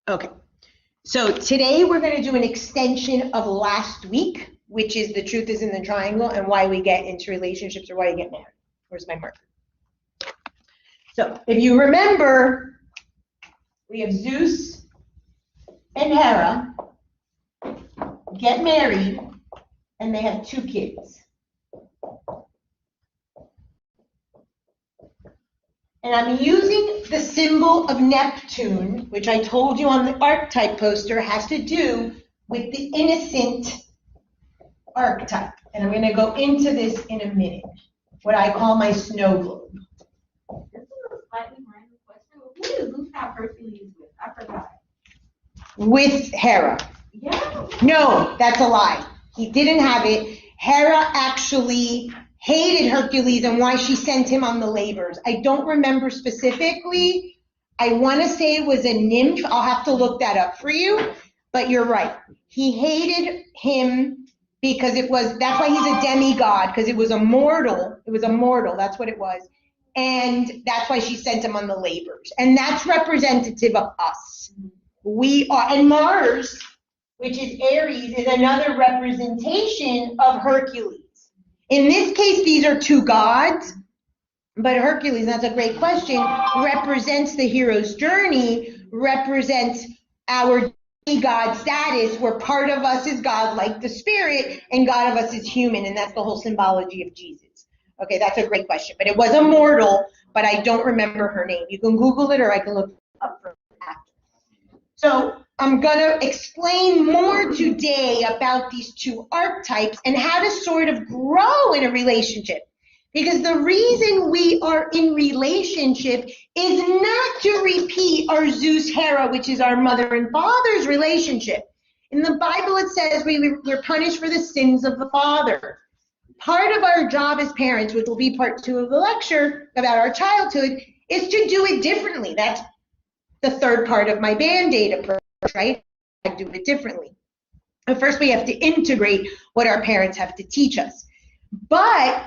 Okay, so today we're going to do an extension of last week, which is the truth is in the triangle and why we get into relationships or why you get married. Where's my marker? So if you remember, we have Zeus and Hera get married and they have 2 kids. And I'm using the symbol of Neptune, which I told you on the archetype poster has to do with the innocent archetype. And I'm going to go into this in a minute, what I call my snow globe. This is a slightly random question. Who did Zeus have Hercules with? I forgot. With Hera. Yeah. No, that's a lie. He didn't have it. Hera actually hated Hercules and why she sent him on the labors. I don't remember specifically. I want to say it was a nymph. I'll have to look that up for you. But you're right. He hated him because that's why he's a demigod, because it was a mortal. It was a mortal. That's what it was. And that's why she sent him on the labors. And that's representative of us. We are, and Mars, which is Aries, is another representation of Hercules. In this case, these are 2 gods, but Hercules, that's a great question, represents the hero's journey, represents our demigod status, where part of us is God, like the spirit, and God of us is human, and that's the whole symbology of Jesus. Okay, that's a great question, but it was a mortal, but I don't remember her name. You can Google it, or I can look it up for after. So I'm going to explain more today about these 2 archetypes and how to sort of grow in a relationship. Because the reason we are in relationship is not to repeat our Zeus-Hera, which is our mother and father's relationship. In the Bible, it says we're punished for the sins of the father. Part of our job as parents, which will be part 2 of the lecture about our childhood, is to do it differently. That's the 3rd part of my Band-Aid approach. Right? I do it differently. But first we have to integrate what our parents have to teach us. But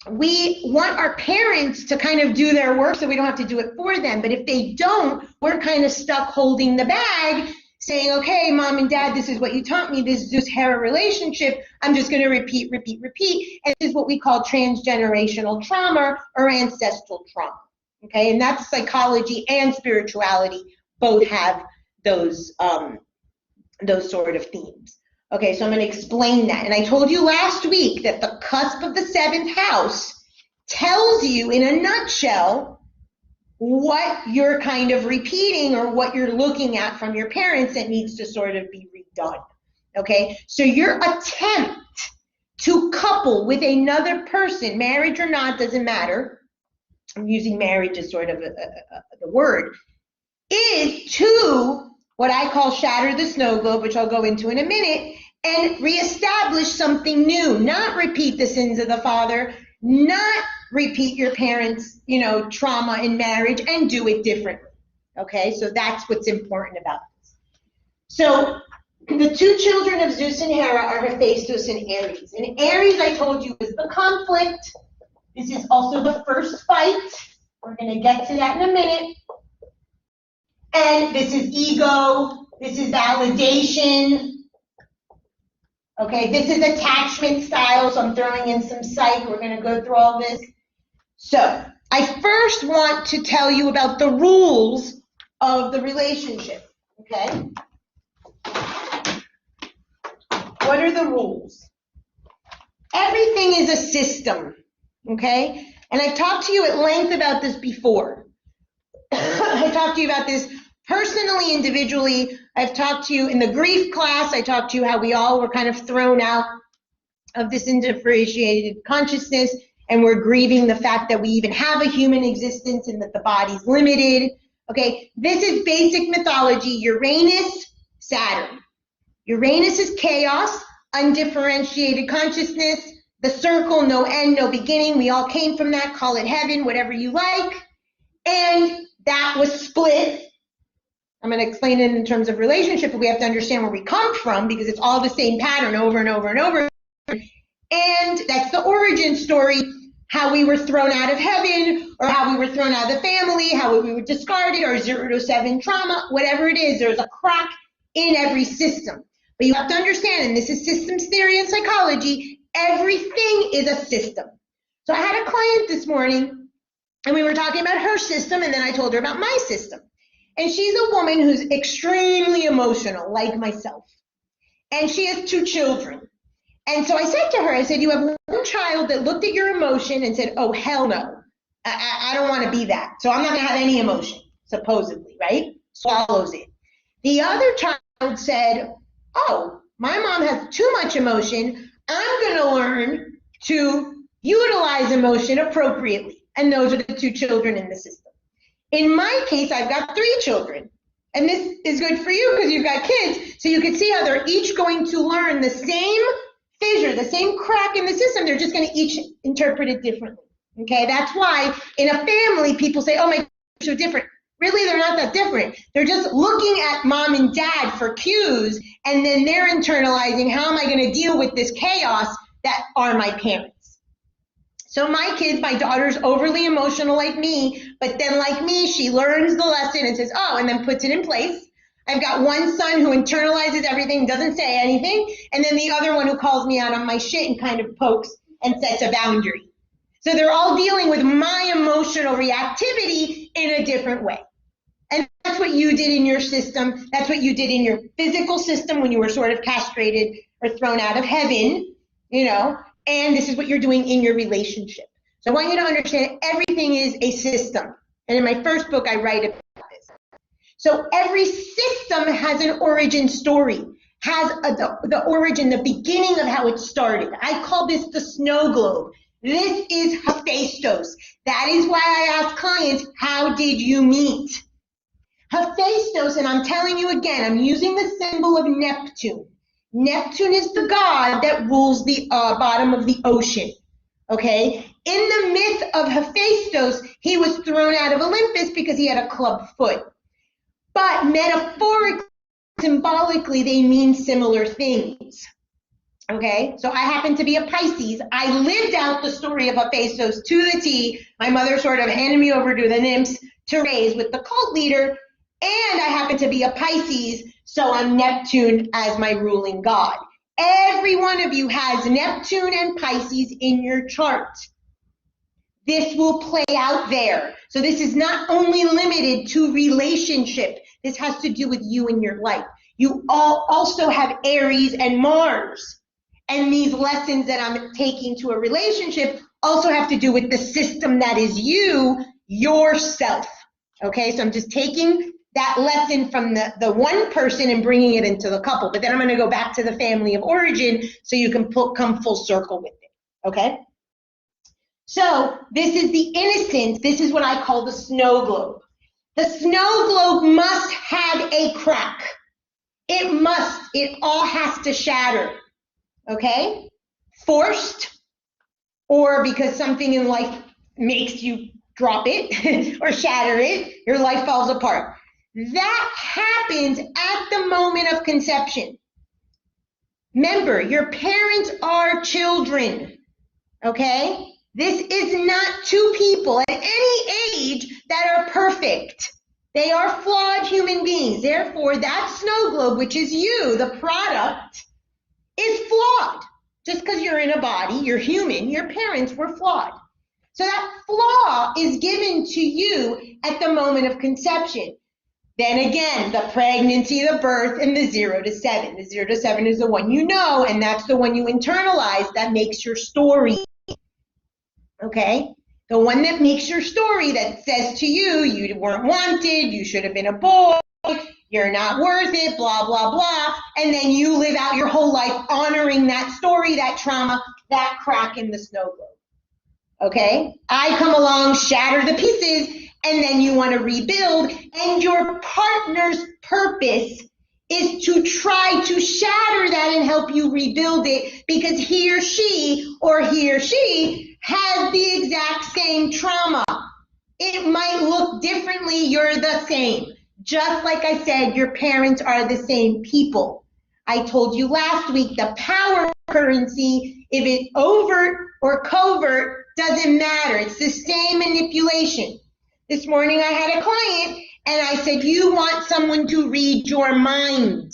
we want our parents to kind of do their work so we don't have to do it for them. But if they don't, we're kind of stuck holding the bag saying, okay, mom and dad, this is what you taught me, this Zeus-Hera relationship. I'm just going to repeat. And this is what we call transgenerational trauma or ancestral trauma. Okay, and that's psychology and spirituality both have those sort of themes. Okay, so I'm going to explain that. And I told you last week that the cusp of the 7th house tells you in a nutshell what you're kind of repeating or what you're looking at from your parents that needs to sort of be redone. Okay, so your attempt to couple with another person, marriage or not, doesn't matter. I'm using marriage as sort of the word, is to what I call shatter the snow globe, which I'll go into in a minute, and reestablish something new, not repeat the sins of the father, not repeat your parents', trauma in marriage, and do it differently. Okay, so that's what's important about this. So the 2 children of Zeus and Hera are Hephaestus and Aries. And Aries, I told you, is the conflict. This is also the first fight. We're going to get to that in a minute. And this is ego, this is validation, okay, this is attachment style, so I'm throwing in some psych, we're going to go through all this. So, I first want to tell you about the rules of the relationship, okay? What are the rules? Everything is a system, okay? And I've talked to you at length about this before. I talked to you about this personally, individually. I've talked to you in the grief class. I talked to you how we all were kind of thrown out of this undifferentiated consciousness, and we're grieving the fact that we even have a human existence and that the body's limited. Okay, this is basic mythology. Uranus, Saturn. Uranus is chaos, undifferentiated consciousness, the circle, no end, no beginning. We all came from that. Call it heaven, whatever you like. And that was split. I'm going to explain it in terms of relationship, but we have to understand where we come from because it's all the same pattern over and over and over. And that's the origin story. how we were thrown out of heaven, or how we were thrown out of the family, how we were discarded, or 0 to 7 trauma, whatever it is, there's a crack in every system. But you have to understand, and this is systems theory and psychology, everything is a system. So I had a client this morning, and we were talking about her system, and then I told her about my system. And she's a woman who's extremely emotional, like myself. And she has 2 children. And so I said to her, I said, you have one child that looked at your emotion and said, oh, hell no, I don't want to be that. So I'm not going to have any emotion, supposedly, right? Swallows it. The other child said, oh, my mom has too much emotion. I'm going to learn to utilize emotion appropriately. And those are the 2 children in the system. In my case, I've got 3 children. And this is good for you because you've got kids. So you can see how they're each going to learn the same fissure, the same crack in the system. They're just going to each interpret it differently. Okay, that's why in a family, people say, oh my, so different. Really, they're not that different. They're just looking at mom and dad for cues, and then they're internalizing, how am I going to deal with this chaos that are my parents? So my kids, my daughter's overly emotional like me, but then like me, she learns the lesson and says, oh, and then puts it in place. I've got one son who internalizes everything, doesn't say anything, and then the other one who calls me out on my shit and kind of pokes and sets a boundary. So they're all dealing with my emotional reactivity in a different way. And that's what you did in your system. That's what you did in your physical system when you were sort of castrated or thrown out of heaven, you know, and this is what you're doing in your relationship. So I want you to understand everything is a system. And in my first book, I write about this. So every system has an origin story, has the origin, the beginning of how it started. I call this the snow globe. This is Hephaestus. That is why I ask clients, how did you meet? Hephaestus, and I'm telling you again, I'm using the symbol of Neptune. Neptune is the god that rules the bottom of the ocean, okay? In the myth of Hephaestus, he was thrown out of Olympus because he had a club foot. But metaphorically, symbolically, they mean similar things, okay? So I happen to be a Pisces. I lived out the story of Hephaestus to the T. My mother sort of handed me over to the nymphs to raise with the cult leader, and I happen to be a Pisces, so I'm Neptune as my ruling god. Every one of you has Neptune and Pisces in your chart. This will play out there. So this is not only limited to relationship. This has to do with you and your life. You all also have Aries and Mars. And these lessons that I'm taking to a relationship also have to do with the system that is you, yourself. Okay, so I'm just taking that lesson from the one person and bringing it into the couple. But then I'm going to go back to the family of origin so you can come full circle with it. Okay? So this is the innocence. This is what I call the snow globe. The snow globe must have a crack. It must. It all has to shatter. Okay? Forced, or because something in life makes you drop it or shatter it, your life falls apart. That happens at the moment of conception. Remember, your parents are children, okay? This is not 2 people at any age that are perfect. They are flawed human beings. Therefore, that snow globe, which is you, the product, is flawed. Just because you're in a body, you're human, your parents were flawed. So that flaw is given to you at the moment of conception. Then again, the pregnancy, the birth, and the 0 to 7. The 0 to 7 is the one you know, and that's the one you internalize that makes your story. Okay? The one that makes your story that says to you, you weren't wanted, you should have been a boy, you're not worth it, blah, blah, blah. And then you live out your whole life honoring that story, that trauma, that crack in the snow globe. Okay? I come along, shatter the pieces, and then you want to rebuild, and your partner's purpose is to try to shatter that and help you rebuild it because he or she has the exact same trauma. It might look differently, you're the same. Just like I said, your parents are the same people. I told you last week the power currency, if it's overt or covert, doesn't matter. It's the same manipulation. This morning I had a client and I said, you want someone to read your mind,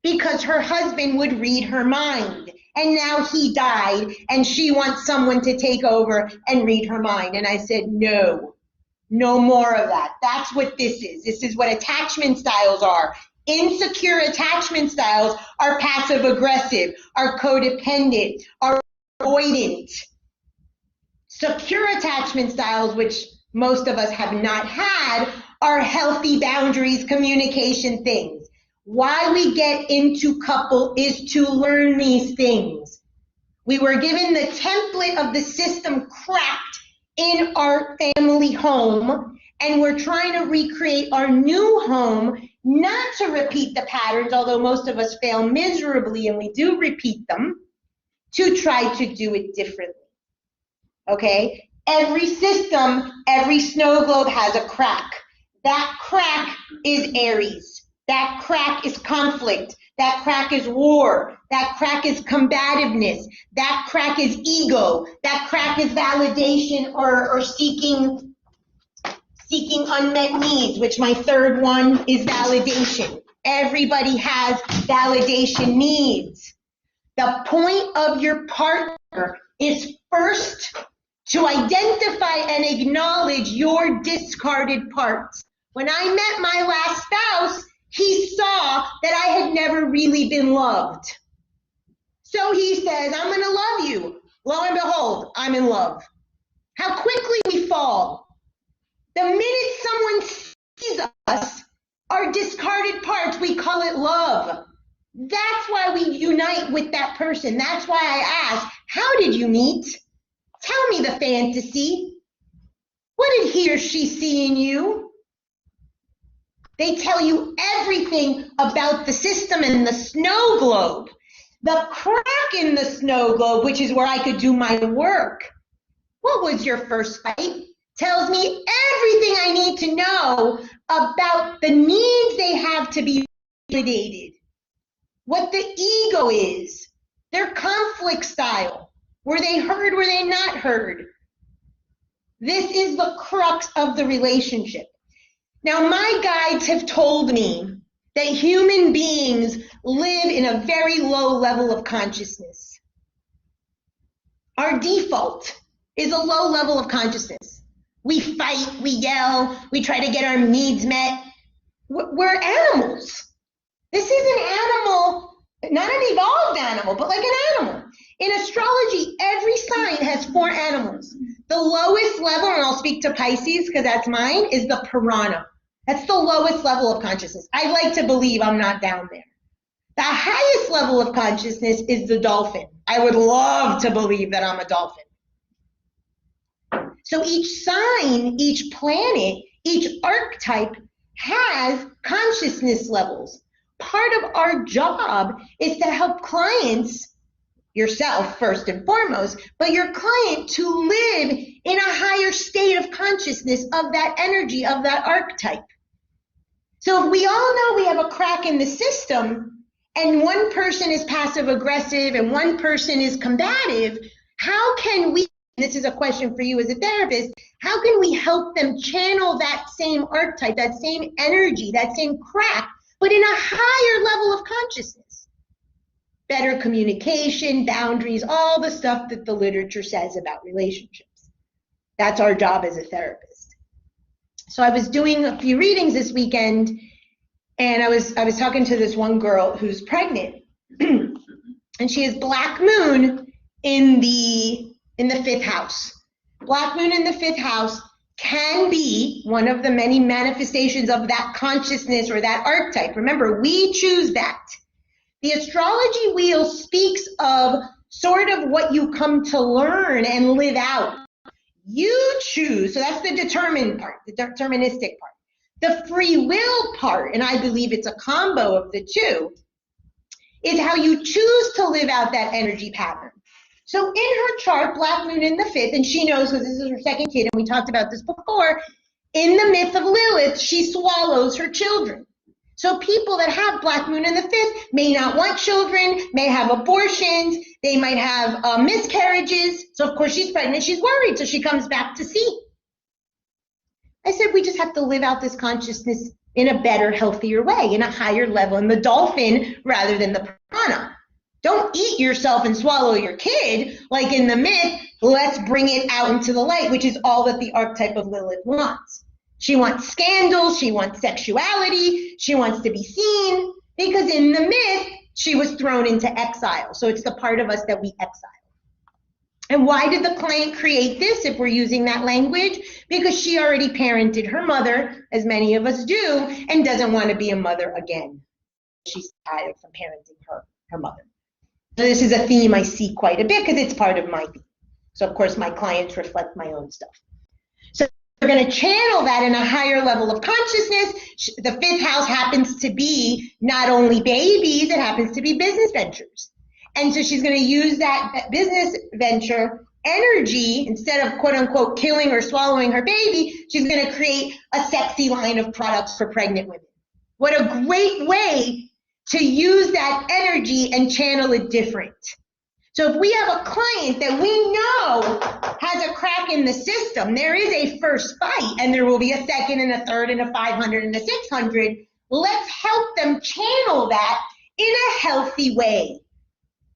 because her husband would read her mind. And now he died and she wants someone to take over and read her mind. And I said, no more of that. That's what this is. This is what attachment styles are. Insecure attachment styles are passive aggressive, are codependent, are avoidant. Secure attachment styles, which most of us have not had, are healthy boundaries, communication things. Why we get into couple is to learn these things. We were given the template of the system cracked in our family home, and we're trying to recreate our new home, not to repeat the patterns, although most of us fail miserably and we do repeat them, to try to do it differently. Okay? Every system, every snow globe has a crack. That crack is Aries. That crack is conflict. That crack is war. That crack is combativeness. That crack is ego. That crack is validation or seeking unmet needs, which my third one is validation. Everybody has validation needs. The point of your partner is first to identify and acknowledge your discarded parts. When I met my last spouse, he saw that I had never really been loved. So he says, I'm going to love you. Lo and behold, I'm in love. How quickly we fall. The minute someone sees us, our discarded parts, we call it love. That's why we unite with that person. That's why I ask, how did you meet? Tell me the fantasy. What did he or she see in you? They tell you everything about the system and the snow globe. The crack in the snow globe, which is where I could do my work. What was your first fight? Tells me everything I need to know about the needs they have to be validated. What the ego is. Their conflict style. Were they heard? Were they not heard? This is the crux of the relationship. Now, my guides have told me that human beings live in a very low level of consciousness. Our default is a low level of consciousness. We fight, we yell, we try to get our needs met. We're animals. This is an animal, not an evolved animal, but like an animal. In astrology, every sign has 4 animals. The lowest level, and I'll speak to Pisces because that's mine, is the piranha. That's the lowest level of consciousness. I like to believe I'm not down there. The highest level of consciousness is the dolphin. I would love to believe that I'm a dolphin. So each sign, each planet, each archetype has consciousness levels. Part of our job is to help clients, yourself first and foremost, but your client to live in a higher state of consciousness of that energy, of that archetype. So if we all know we have a crack in the system and one person is passive aggressive and one person is combative, how can we, this is a question for you as a therapist, how can we help them channel that same archetype, that same energy, that same crack, but in a higher level of consciousness? Better communication, boundaries, all the stuff that the literature says about relationships. That's our job as a therapist. So I was doing a few readings this weekend, and I was talking to this one girl who's pregnant, and she has black moon in the 5th house. Black moon in the 5th house can be one of the many manifestations of that consciousness or that archetype. Remember, we choose that. The astrology wheel speaks of sort of what you come to learn and live out. You choose, so that's the determined part, the deterministic part. The free will part, and I believe it's a combo of the two, is how you choose to live out that energy pattern. So in her chart, black moon in the 5th, and she knows because this is her second kid, and we talked about this before, in the myth of Lilith, she swallows her children. So people that have Black Moon in the 5th may not want children, may have abortions, they might have miscarriages. So of course she's pregnant, she's worried, so she comes back to see. I said, we just have to live out this consciousness in a better, healthier way, in a higher level, in the dolphin rather than the piranha. Don't eat yourself and swallow your kid, like in the myth. Let's bring it out into the light, which is all that the archetype of Lilith wants. She wants scandal, she wants sexuality, she wants to be seen, because in the myth, she was thrown into exile. So it's the part of us that we exile. And why did the client create this if we're using that language? Because she already parented her mother, as many of us do, and doesn't want to be a mother again. She's tired from parenting her mother. So this is a theme I see quite a bit because it's part of my theme. So of course my clients reflect my own stuff. So we're going to channel that in a higher level of consciousness. The 5th house happens to be not only babies, it happens to be business ventures. And so she's going to use that business venture energy, instead of quote unquote killing or swallowing her baby, she's going to create a sexy line of products for pregnant women. What a great way to use that energy and channel it different. So if we have a client that we know has a crack in the system, there is a first fight and there will be a second and a third and a 500 and a 600. Let's help them channel that in a healthy way,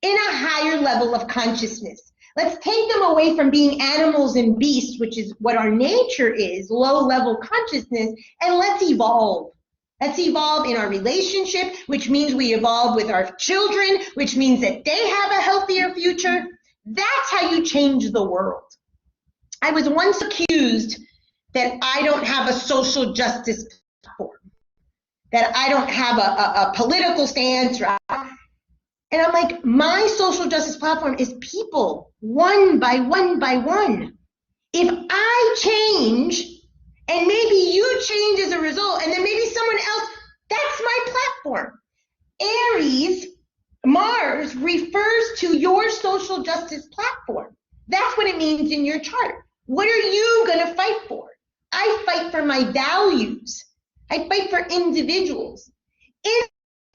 in a higher level of consciousness. Let's take them away from being animals and beasts, which is what our nature is, low level consciousness, and let's evolve. Let's evolve in our relationship, which means we evolve with our children, which means that they have a healthier future. That's how you change the world. I was once accused that I don't have a social justice platform, that I don't have a political stance. And I'm like, my social justice platform is people, one by one by one. If I change, and maybe you change as a result, and then maybe someone else, that's my platform. Aries, Mars, refers to your social justice platform. That's what it means in your chart. What are you going to fight for? I fight for my values. I fight for individuals. In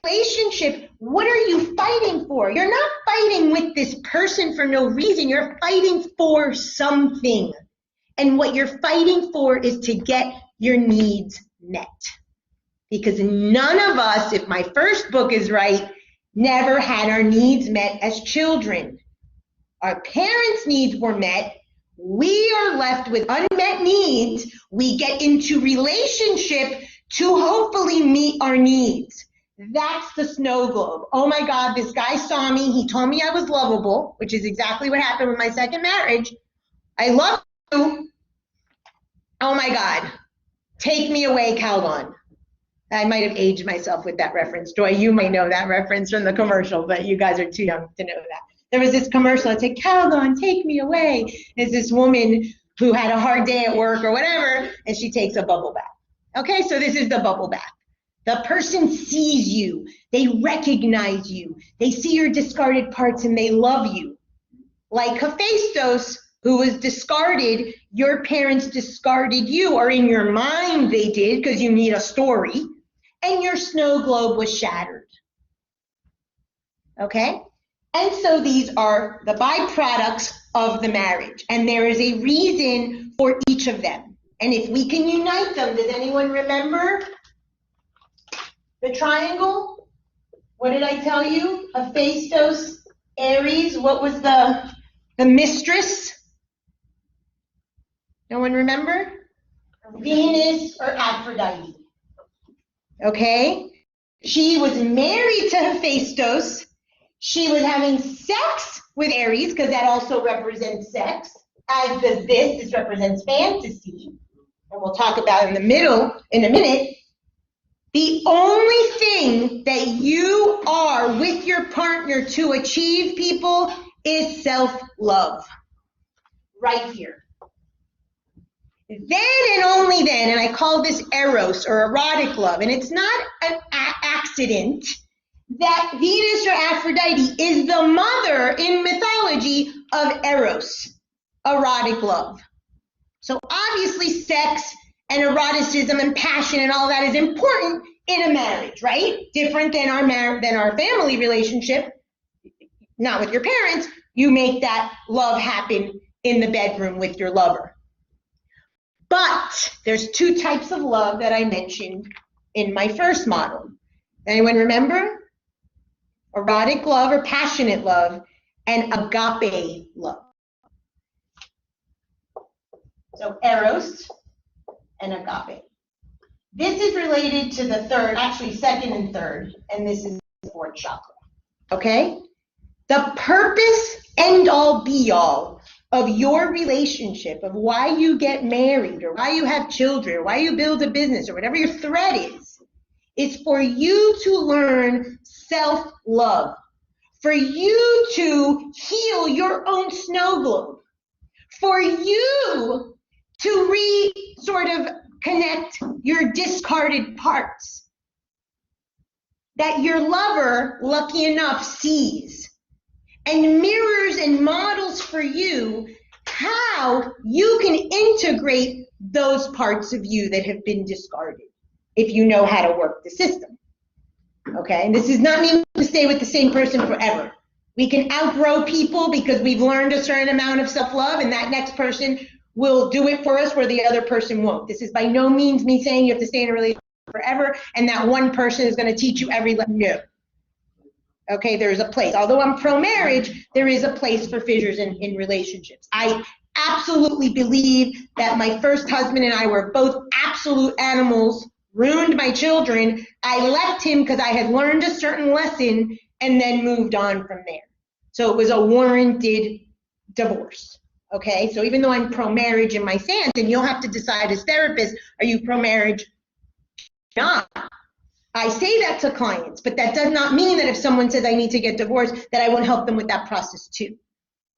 relationship, what are you fighting for? You're not fighting with this person for no reason. You're fighting for something. And what you're fighting for is to get your needs met. Because none of us, if my first book is right, never had our needs met as children. Our parents' needs were met. We are left with unmet needs. We get into relationship to hopefully meet our needs. That's the snow globe. Oh my God, this guy saw me. He told me I was lovable, which is exactly what happened with my second marriage. I love you. Oh my God, take me away, Calgon. I might have aged myself with that reference. Joy, you might know that reference from the commercial, but you guys are too young to know that. There was this commercial that said, Calgon, take me away. There's this woman who had a hard day at work or whatever, and she takes a bubble bath. Okay, so this is the bubble bath. The person sees you, they recognize you, they see your discarded parts and they love you. Like Hephaestus, who was discarded, your parents discarded you, or in your mind they did because you need a story, and your snow globe was shattered. Okay? And so these are the byproducts of the marriage, and there is a reason for each of them. And if we can unite them, does anyone remember the triangle? What did I tell you? Hephaestus, Aries, what was the mistress? No one remember? Venus or Aphrodite. Okay? She was married to Hephaestus. She was having sex with Aries, because that also represents sex, as does this. This represents fantasy. And we'll talk about in the middle in a minute. The only thing that you are with your partner to achieve, people, is self-love. Right here. Then and only then, and I call this eros or erotic love, and it's not an accident that Venus or Aphrodite is the mother in mythology of eros, erotic love. So obviously sex and eroticism and passion and all that is important in a marriage, right? Different than our family relationship, not with your parents. You make that love happen in the bedroom with your lover. But there's two types of love that I mentioned in my first model. Anyone remember? Erotic love or passionate love, and agape love. So eros and agape. This is related to the third, actually second and third, and this is the fourth chakra. Okay? The purpose, end all, be all of your relationship, of why you get married or why you have children or why you build a business or whatever your thread is for you to learn self-love, for you to heal your own snow globe, for you to sort of connect your discarded parts that your lover, lucky enough, sees and mirrors and models for you how you can integrate those parts of you that have been discarded if you know how to work the system. Okay, and this does not mean to stay with the same person forever. We can outgrow people because we've learned a certain amount of self-love, and that next person will do it for us where the other person won't. This is by no means me saying you have to stay in a relationship forever and that one person is going to teach you every lesson. No. Okay, there's a place. Although I'm pro-marriage, there is a place for fissures in relationships. I absolutely believe that my first husband and I were both absolute animals, ruined my children. I left him because I had learned a certain lesson and then moved on from there. So it was a warranted divorce. Okay, so even though I'm pro-marriage in my stance, and you'll have to decide as therapists, are you pro-marriage or not? I say that to clients, but that does not mean that if someone says I need to get divorced, that I won't help them with that process too.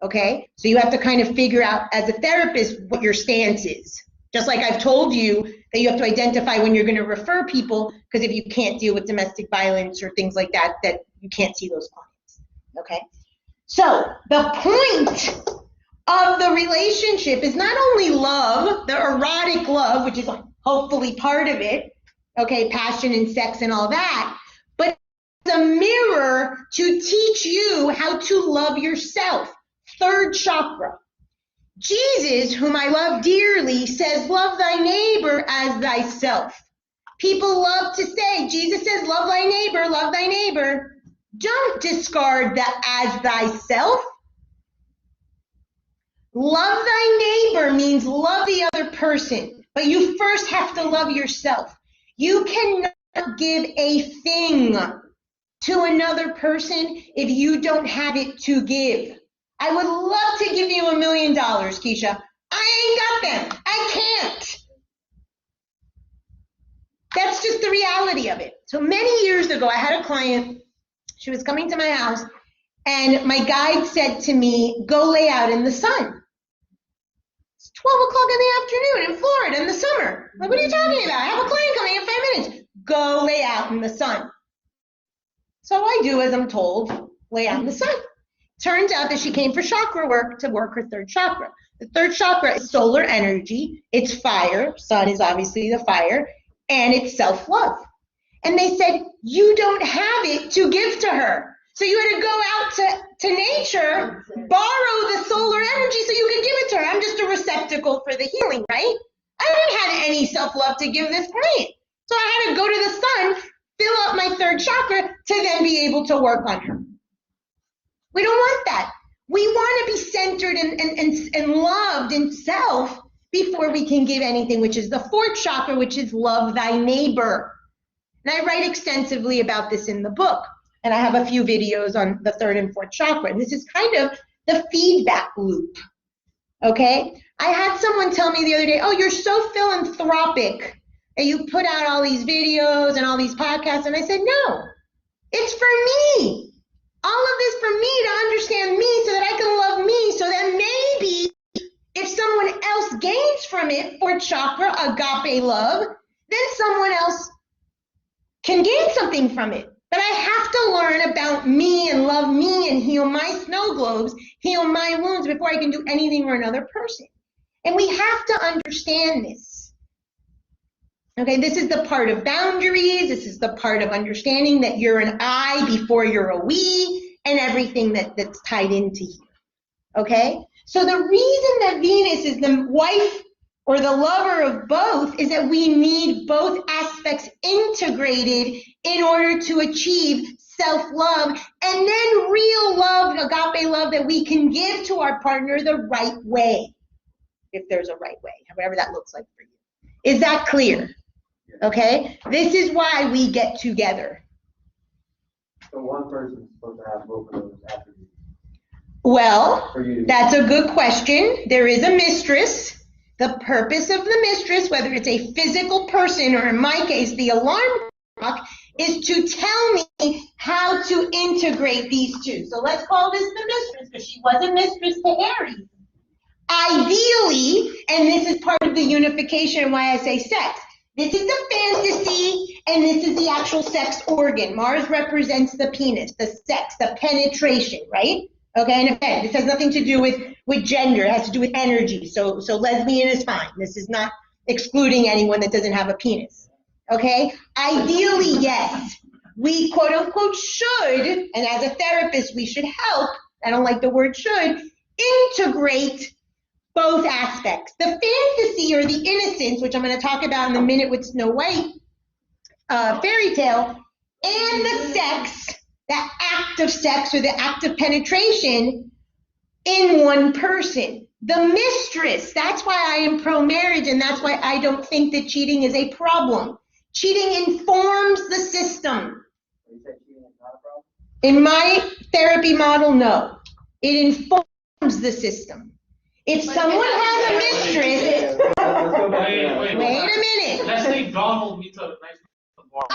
Okay, so you have to kind of figure out as a therapist what your stance is. Just like I've told you that you have to identify when you're going to refer people, because if you can't deal with domestic violence or things like that, that you can't see those clients. Okay, so the point of the relationship is not only love, the erotic love, which is hopefully part of it, okay, passion and sex and all that, but it's a mirror to teach you how to love yourself. Third chakra. Jesus, whom I love dearly, says, love thy neighbor as thyself. People love to say, Jesus says, love thy neighbor, love thy neighbor. Don't discard that as thyself. Love thy neighbor means love the other person, but you first have to love yourself. You cannot give a thing to another person if you don't have it to give. I would love to give you $1 million, Keisha. I ain't got them. I can't. That's just the reality of it. So many years ago, I had a client. She was coming to my house, and my guide said to me, go lay out in the sun. It's 12 o'clock in the afternoon in Florida in the summer. Like, what are you talking about? I have a client coming in 5 minutes. Go lay out in the sun. So I do as I'm told, lay out in the sun. Turns out that she came for chakra work to work her third chakra. The third chakra is solar energy. It's fire. Sun is obviously the fire. And it's self-love. And they said, you don't have it to give to her. So you had to go out to nature, borrow the solar energy so you could give it to her. I'm just a receptacle for the healing, right? I didn't have any self-love to give this client. So I had to go to the sun, fill up my third chakra to then be able to work on her. We don't want that. We want to be centered and loved in self before we can give anything, which is the fourth chakra, which is love thy neighbor. And I write extensively about this in the book. And I have a few videos on the third and fourth chakra. And this is kind of the feedback loop. Okay? I had someone tell me the other day, oh, you're so philanthropic. And you put out all these videos and all these podcasts. And I said, no, it's for me. All of this for me to understand me so that I can love me, so that maybe if someone else gains from it, fourth chakra, agape love, then someone else can gain something from it. But I have to learn about me and love me and heal my snow globes, heal my wounds before I can do anything for another person. And we have to understand this. Okay, this is the part of boundaries. This is the part of understanding that you're an I before you're a we, and everything that's tied into here. Okay? So the reason that Venus is the wife or the lover of both is that we need both aspects integrated in order to achieve self-love and then real love, agape love, that we can give to our partner the right way, if there's a right way, however that looks like for you. Is that clear? Okay? This is why we get together. So one person's supposed to have both of those attributes. Well, that's a good question. There is a mistress. The purpose of the mistress, whether it's a physical person or in my case, the alarm clock, is to tell me how to integrate these two. So let's call this the mistress because she was a mistress to Aries. Ideally, and this is part of the unification and why I say sex, this is the fantasy and this is the actual sex organ. Mars represents the penis, the sex, the penetration, right? Okay, and again, this has nothing to do with gender. It has to do with energy. So lesbian is fine. This is not excluding anyone that doesn't have a penis. Okay? Ideally, yes, we quote unquote should, and as a therapist, we should help, I don't like the word should, integrate both aspects. The fantasy or the innocence, which I'm going to talk about in a minute with Snow White fairy tale, and the sex, that act of sex or the act of penetration in one person. The mistress, that's why I am pro-marriage, and that's why I don't think that cheating is a problem. Cheating informs the system. You said cheating is not a problem? In my therapy model, no. It informs the system. If someone has a mistress, wait a minute. Let's say Donald meets a nice bar.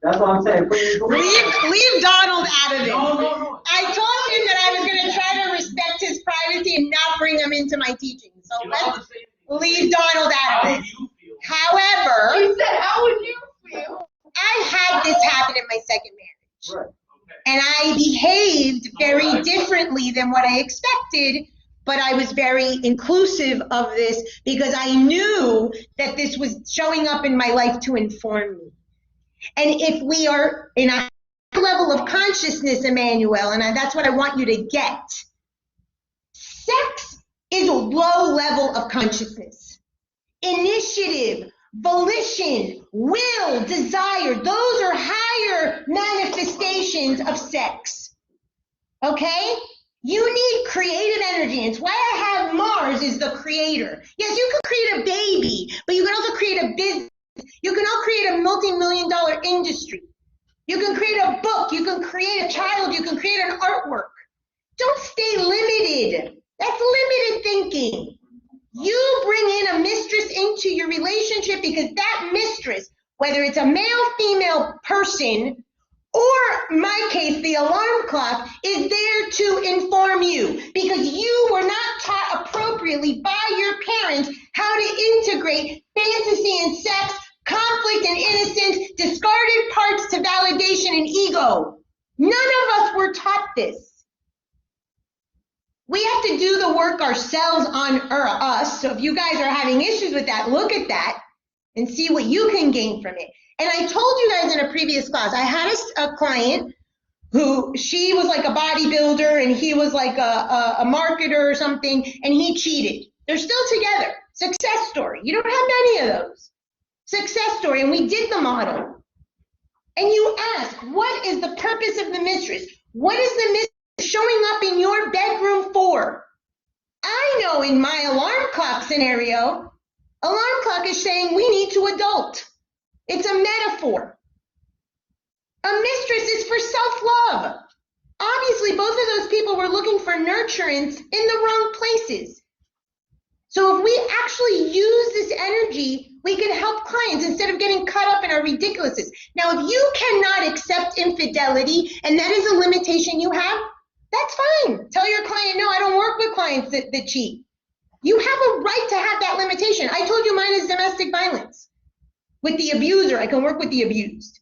That's what I'm saying. Leave Donald out of it. No. I told him that I was going to try to respect his privacy and not bring him into my teaching. So let's leave Donald out of it. However, You said, how would you feel? I had this happen in my second marriage. Right. And I behaved very differently than what I expected, but I was very inclusive of this because I knew that this was showing up in my life to inform me. And if we are in a level of consciousness, Emmanuel, and that's what I want you to get, sex is a low level of consciousness. Initiative, volition, will, desire, those are higher manifestations of sex. Okay? You need creative energy. And it's why I have Mars as the creator. Yes, you can create a baby, but you can also create a business. You can all create a multi-million-dollar industry. You can create a book. You can create a child. You can create an artwork. Don't stay limited. That's limited thinking. You bring in a mistress into your relationship because that mistress, whether it's a male, female person, or in my case, the alarm clock, is there to inform you because you were not taught appropriately by your parents how to integrate fantasy and sex, conflict and innocence, discarded parts to validation and ego. None of us were taught this. We have to do the work ourselves on us. So if you guys are having issues with that, look at that and see what you can gain from it. And I told you guys in a previous class, I had a client who, she was like a bodybuilder and he was like a marketer or something, and he cheated. They're still together. Success story. You don't have many of those. Success story. And we did the model. And you ask, what is the purpose of the mistress? What is the mistress showing up in your bedroom for? I know in my alarm clock scenario, alarm clock is saying we need to adult. It's a metaphor. A mistress is for self-love. Obviously, both of those people were looking for nurturance in the wrong places. So if we actually use this energy, we can help clients instead of getting caught up in our ridiculousness. Now, if you cannot accept infidelity and that is a limitation you have, that's fine. Tell your client, no, I don't work with clients that cheat. You have a right to have that limitation. I told you mine is domestic violence. With the abuser, I can work with the abused.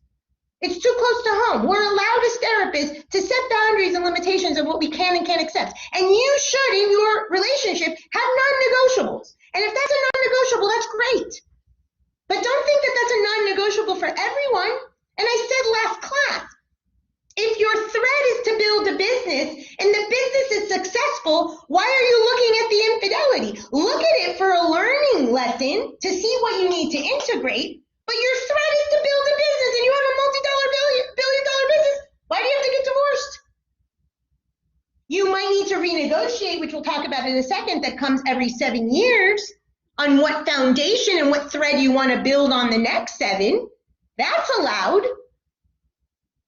It's too close to home. We're allowed as therapists to set boundaries and limitations of what we can and can't accept. And you should, in your relationship, have non-negotiables. And if that's a non-negotiable, that's great. But don't think Absolutely. Look at it for a learning lesson to see what you need to integrate, but your threat is to build a business and you have a billion dollar business. Why do you have to get divorced? You might need to renegotiate, which we'll talk about in a second, that comes every 7 years on what foundation and what thread you want to build on the next 7. That's allowed.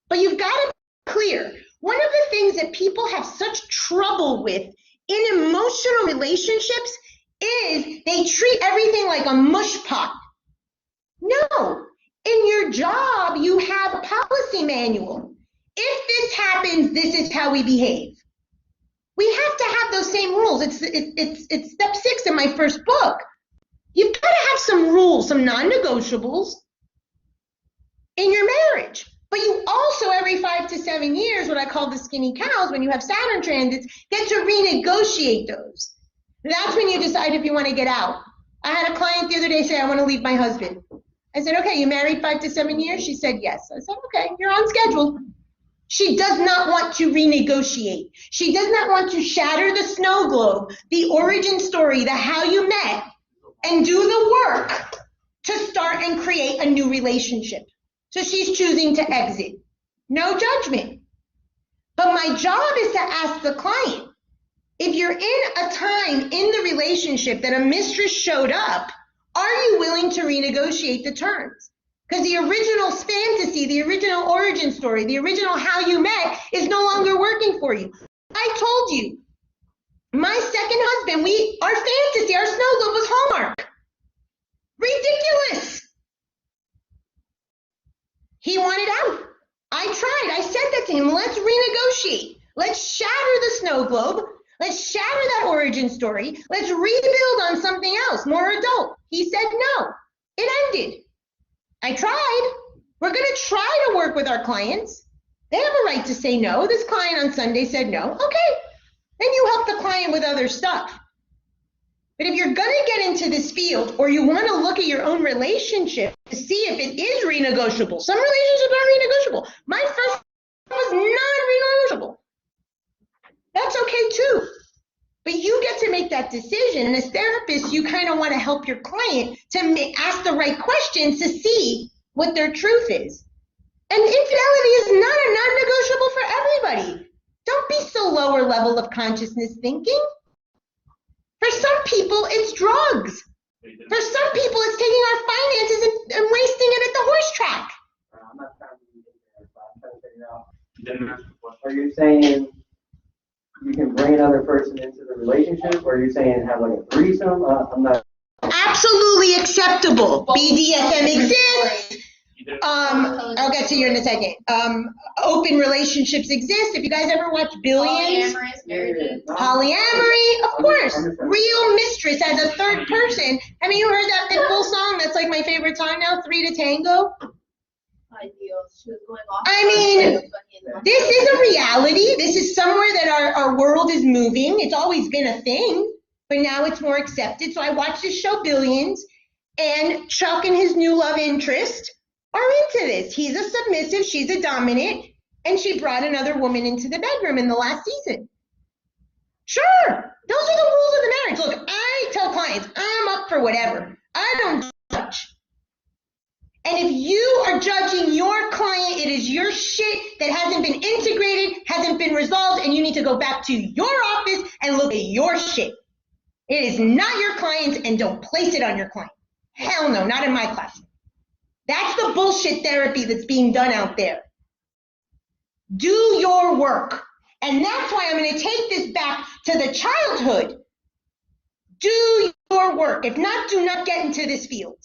But you've got to be clear. One of the things that people have such trouble with in emotional relationships is they treat everything like a mush pot. No, in your job, you have a policy manual. If this happens, this is how we behave. We have to have those same rules. It's step 6 in my first book. You've got to have some rules, some non-negotiables in your marriage. But you also, every 5 to 7 years, what I call the skinny cows, when you have Saturn transits, get to renegotiate those. That's when you decide if you want to get out. I had a client the other day say, I want to leave my husband. I said, okay, you married 5 to 7 years? She said, yes. I said, okay, you're on schedule. She does not want to renegotiate. She does not want to shatter the snow globe, the origin story, the how you met, and do the work to start and create a new relationship. So she's choosing to exit. No judgment. But my job is to ask the client, if you're in a time in the relationship that a mistress showed up, are you willing to renegotiate the terms? Because the original fantasy, the original origin story, the original how you met is no longer working for you. I told you, my second husband, our fantasy, our snow globe was Hallmark. Ridiculous. He wanted out. I tried. I said that to him. Let's renegotiate. Let's shatter the snow globe. Let's shatter that origin story. Let's rebuild on something else, more adult. He said no. It ended. I tried. We're going to try to work with our clients. They have a right to say no. This client on Sunday said no. Okay. Then you help the client with other stuff. But if you're going to get into this field or you want to look at your own relationship to see if it is renegotiable, some relationships are renegotiable. My first was non-renegotiable. That's okay too. But you get to make that decision. And as therapists, you kind of want to help your client to ask the right questions to see what their truth is. And infidelity is not a non-negotiable for everybody. Don't be so lower level of consciousness thinking. For some people, it's drugs. For some people, it's taking our finances and wasting it at the horse track. I'm not trying to be there, but I'm trying to figure out. Are you saying you can bring another person into the relationship, or are you saying have like a threesome? I'm not. Absolutely acceptable. BDSM exists. I'll get to you in a second. Open relationships exist. If you guys ever watch Billions, polyamory, of course. Real mistress as a third person. I mean, you heard that Pitbull song? That's like my favorite song now, 3 to Tango. I mean, this is a reality. This is somewhere that our world is moving. It's always been a thing, but now it's more accepted. So I watched this show Billions, and Chuck and his new love interest are into this. He's a submissive, she's a dominant, and she brought another woman into the bedroom in the last season. Sure, those are the rules of the marriage. Look, I tell clients, I'm up for whatever. I don't judge. And if you are judging your client, it is your shit that hasn't been integrated, hasn't been resolved, and you need to go back to your office and look at your shit. It is not your client's, and don't place it on your client. Hell no, not in my class. That's the bullshit therapy that's being done out there. Do your work. And that's why I'm going to take this back to the childhood. Do your work. If not, do not get into this field.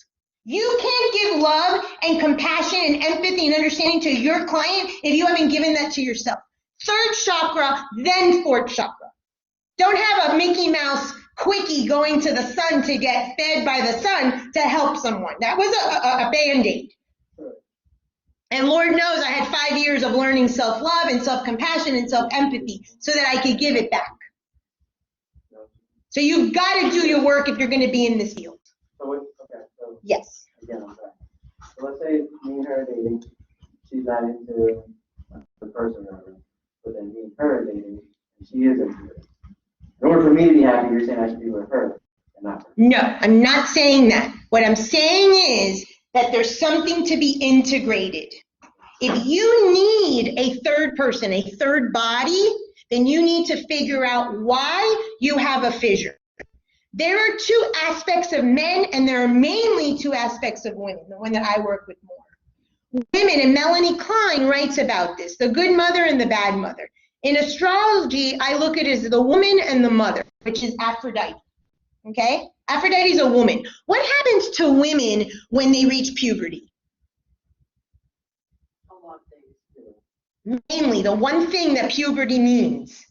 You can't give love and compassion and empathy and understanding to your client if you haven't given that to yourself. 3rd chakra, then 4th chakra. Don't have a Mickey Mouse quickie going to the sun to get fed by the sun to help someone. That was a Band-Aid. And Lord knows I had 5 years of learning self-love and self-compassion and self-empathy so that I could give it back. So you've got to do your work if you're going to be in this field. So yes. Again, I'm sorry. So let's say me and her are dating. She's not into the person, but then me and her are dating, and she is into it. In order for me to be happy, you're saying I should be with her. Not. No, I'm not saying that. What I'm saying is that there's something to be integrated. If you need a third person, a third body, then you need to figure out why you have a fissure. There are two aspects of men, and there are mainly two aspects of women, the one that I work with more. Women, and Melanie Klein writes about this, the good mother and the bad mother. In astrology, I look at it as the woman and the mother, which is Aphrodite, okay? Aphrodite is a woman. What happens to women when they reach puberty? A lot of things. Mainly, the one thing that puberty means.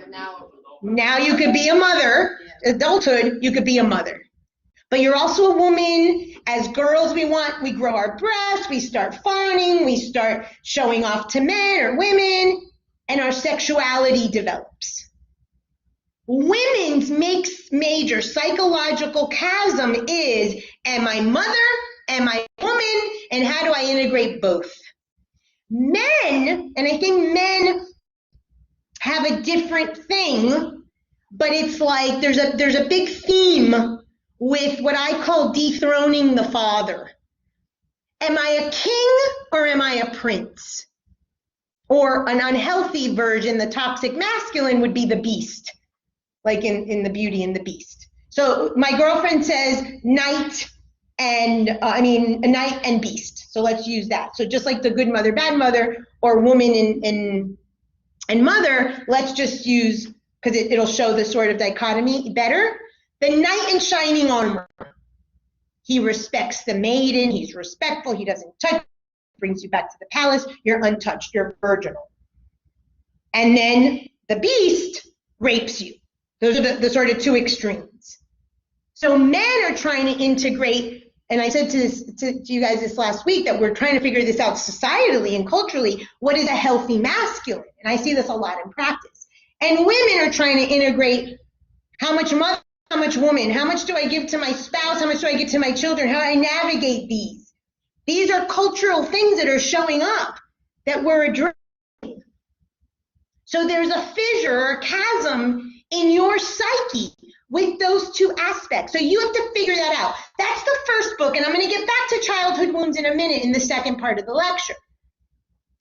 Now Now you could be a mother, adulthood, you could be a mother. But you're also a woman. As girls, we grow our breasts, we start fawning, we start showing off to men or women, and our sexuality develops. Women's major psychological chasm is, am I mother, am I woman, and how do I integrate both? Men, and I think men have a different thing, but it's like there's a big theme with what I call dethroning the father. Am I a king or am I a prince? Or an unhealthy version, the toxic masculine, would be the beast, like in the Beauty and the Beast. So my girlfriend says knight and beast. So let's use that. So just like the good mother, bad mother, or woman and mother, let's just use, because it'll show the sort of dichotomy better. The knight in shining armor. He respects the maiden, he's respectful, he doesn't touch, brings you back to the palace, you're untouched, you're virginal. And then the beast rapes you. Those are the sort of two extremes. So men are trying to integrate, and I said to you guys this last week that we're trying to figure this out societally and culturally, what is a healthy masculine? And I see this a lot in practice. And women are trying to integrate how much mother, how much woman, how much do I give to my spouse, how much do I give to my children, how do I navigate these? These are cultural things that are showing up that we're addressing. So there's a fissure or chasm in your psyche with those two aspects. So you have to figure that out. That's the first book, and I'm going to get back to childhood wounds in a minute in the second part of the lecture.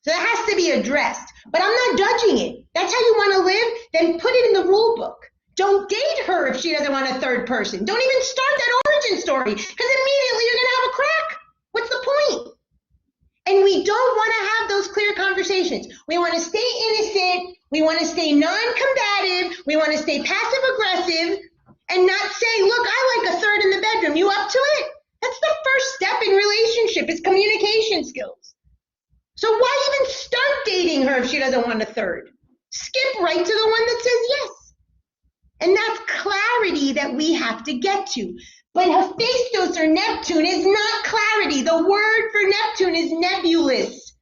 So that has to be addressed, but I'm not judging it. That's how you want to live, then put it in the rule book. Don't date her if she doesn't want a third person. Don't even start that origin story, because immediately you're going to have a crack. What's the point? And we don't want to have those clear conversations. We want to stay innocent. We want to stay non-combative. We want to stay passive-aggressive and not say, look, I like a third in the bedroom. You up to it? That's the first step in relationship, is communication skills. So why even start dating her if she doesn't want a third? Skip right to the one that says yes. And that's clarity that we have to get to. But Hephaestus or Neptune is not clarity. The word for Neptune is nebulous.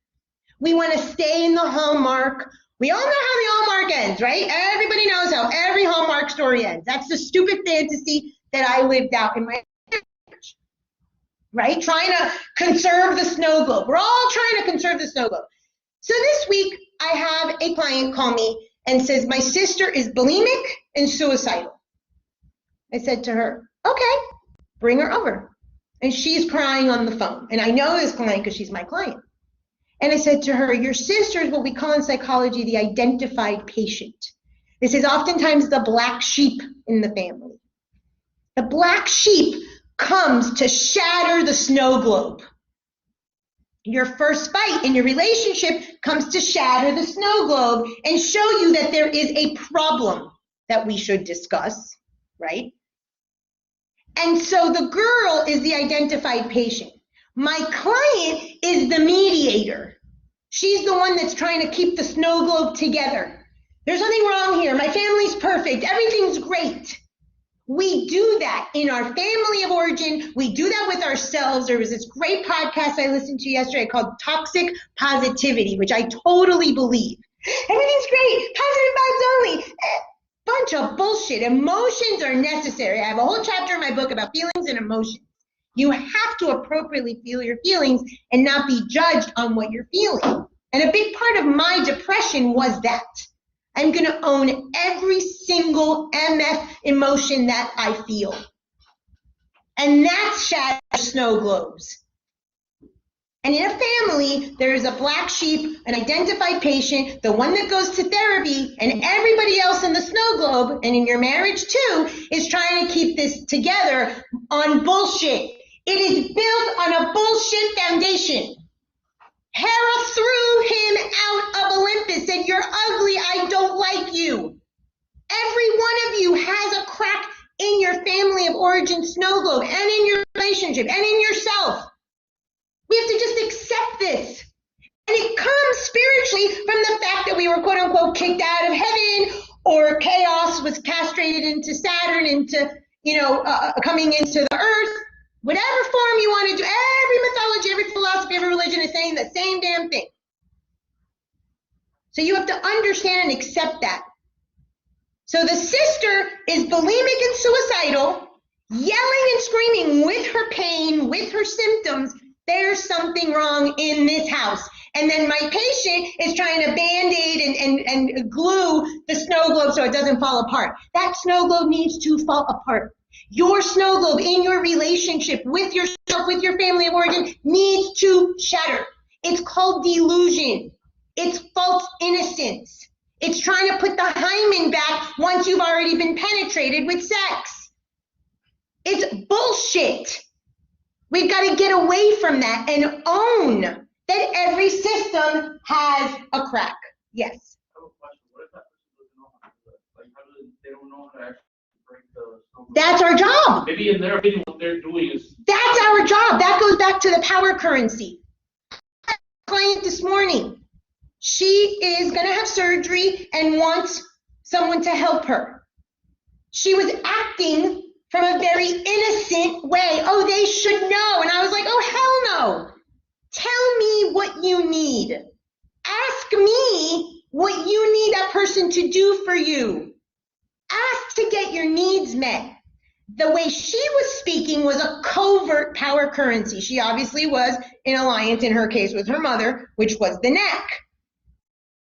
We want to stay in the hallmark. We all know how the hallmark ends, right? Everybody knows how every hallmark story ends. That's the stupid fantasy that I lived out in my marriage, right? Trying to conserve the snow globe. We're all trying to conserve the snow globe. So this week, I have a client call me and says, my sister is bulimic and suicidal. I said to her, okay, bring her over. And she's crying on the phone. And I know this client because she's my client. And I said to her, your sister is what we call in psychology the identified patient. This is oftentimes the black sheep in the family. The black sheep comes to shatter the snow globe. Your first fight in your relationship comes to shatter the snow globe and show you that there is a problem that we should discuss, right? And so the girl is the identified patient. My client is the mediator. She's the one that's trying to keep the snow globe together. There's nothing wrong here. My family's perfect. Everything's great. We do that in our family of origin. We do that with ourselves. There was this great podcast I listened to yesterday called Toxic Positivity, which I totally believe. Everything's great. Positive vibes only. Bunch of bullshit. Emotions are necessary. I have a whole chapter in my book about feelings and emotions. You have to appropriately feel your feelings and not be judged on what you're feeling. And a big part of my depression was that. I'm going to own every single MF emotion that I feel. And that's shatter snow globes. And in a family, there is a black sheep, an identified patient, the one that goes to therapy, and everybody else in the snow globe, and in your marriage too, is trying to keep this together on bullshit. It is built on a bullshit foundation. Hera threw him out of Olympus, said, "You're ugly, I don't like you." Every one of you has a crack in your family of origin snow globe, and in your relationship, and in yourself. We have to just accept this. And it comes spiritually from the fact that we were, quote unquote, kicked out of heaven, or chaos was castrated into Saturn, into, coming into the earth. Whatever form you want to do, every mythology, every philosophy, every religion is saying the same damn thing. So you have to understand and accept that. So the sister is bulimic and suicidal, yelling and screaming with her pain, with her symptoms. There's something wrong in this house. And then my patient is trying to Band-Aid and glue the snow globe so it doesn't fall apart. That snow globe needs to fall apart. Your snow globe in your relationship with yourself, with your family of origin, needs to shatter. It's called delusion. It's false innocence. It's trying to put the hymen back once you've already been penetrated with sex. It's bullshit. We've got to get away from that and own that every system has a crack. Yes. I have a question. What if that person doesn't know how to do it? Like, they don't know how to actually break the snow globe? That's our job. Maybe in their opinion, what they're doing is. That's our job. That goes back to the power currency. I had a client this morning. She is going to have surgery and wants someone to help her. She was acting from a very innocent way. Oh, they should know. And I was like, oh, hell no. Tell me what you need. Ask me what you need that person to do for you. Ask to get your needs met. The way she was speaking was a covert power currency. She obviously was in alliance, in her case, with her mother, which was the neck.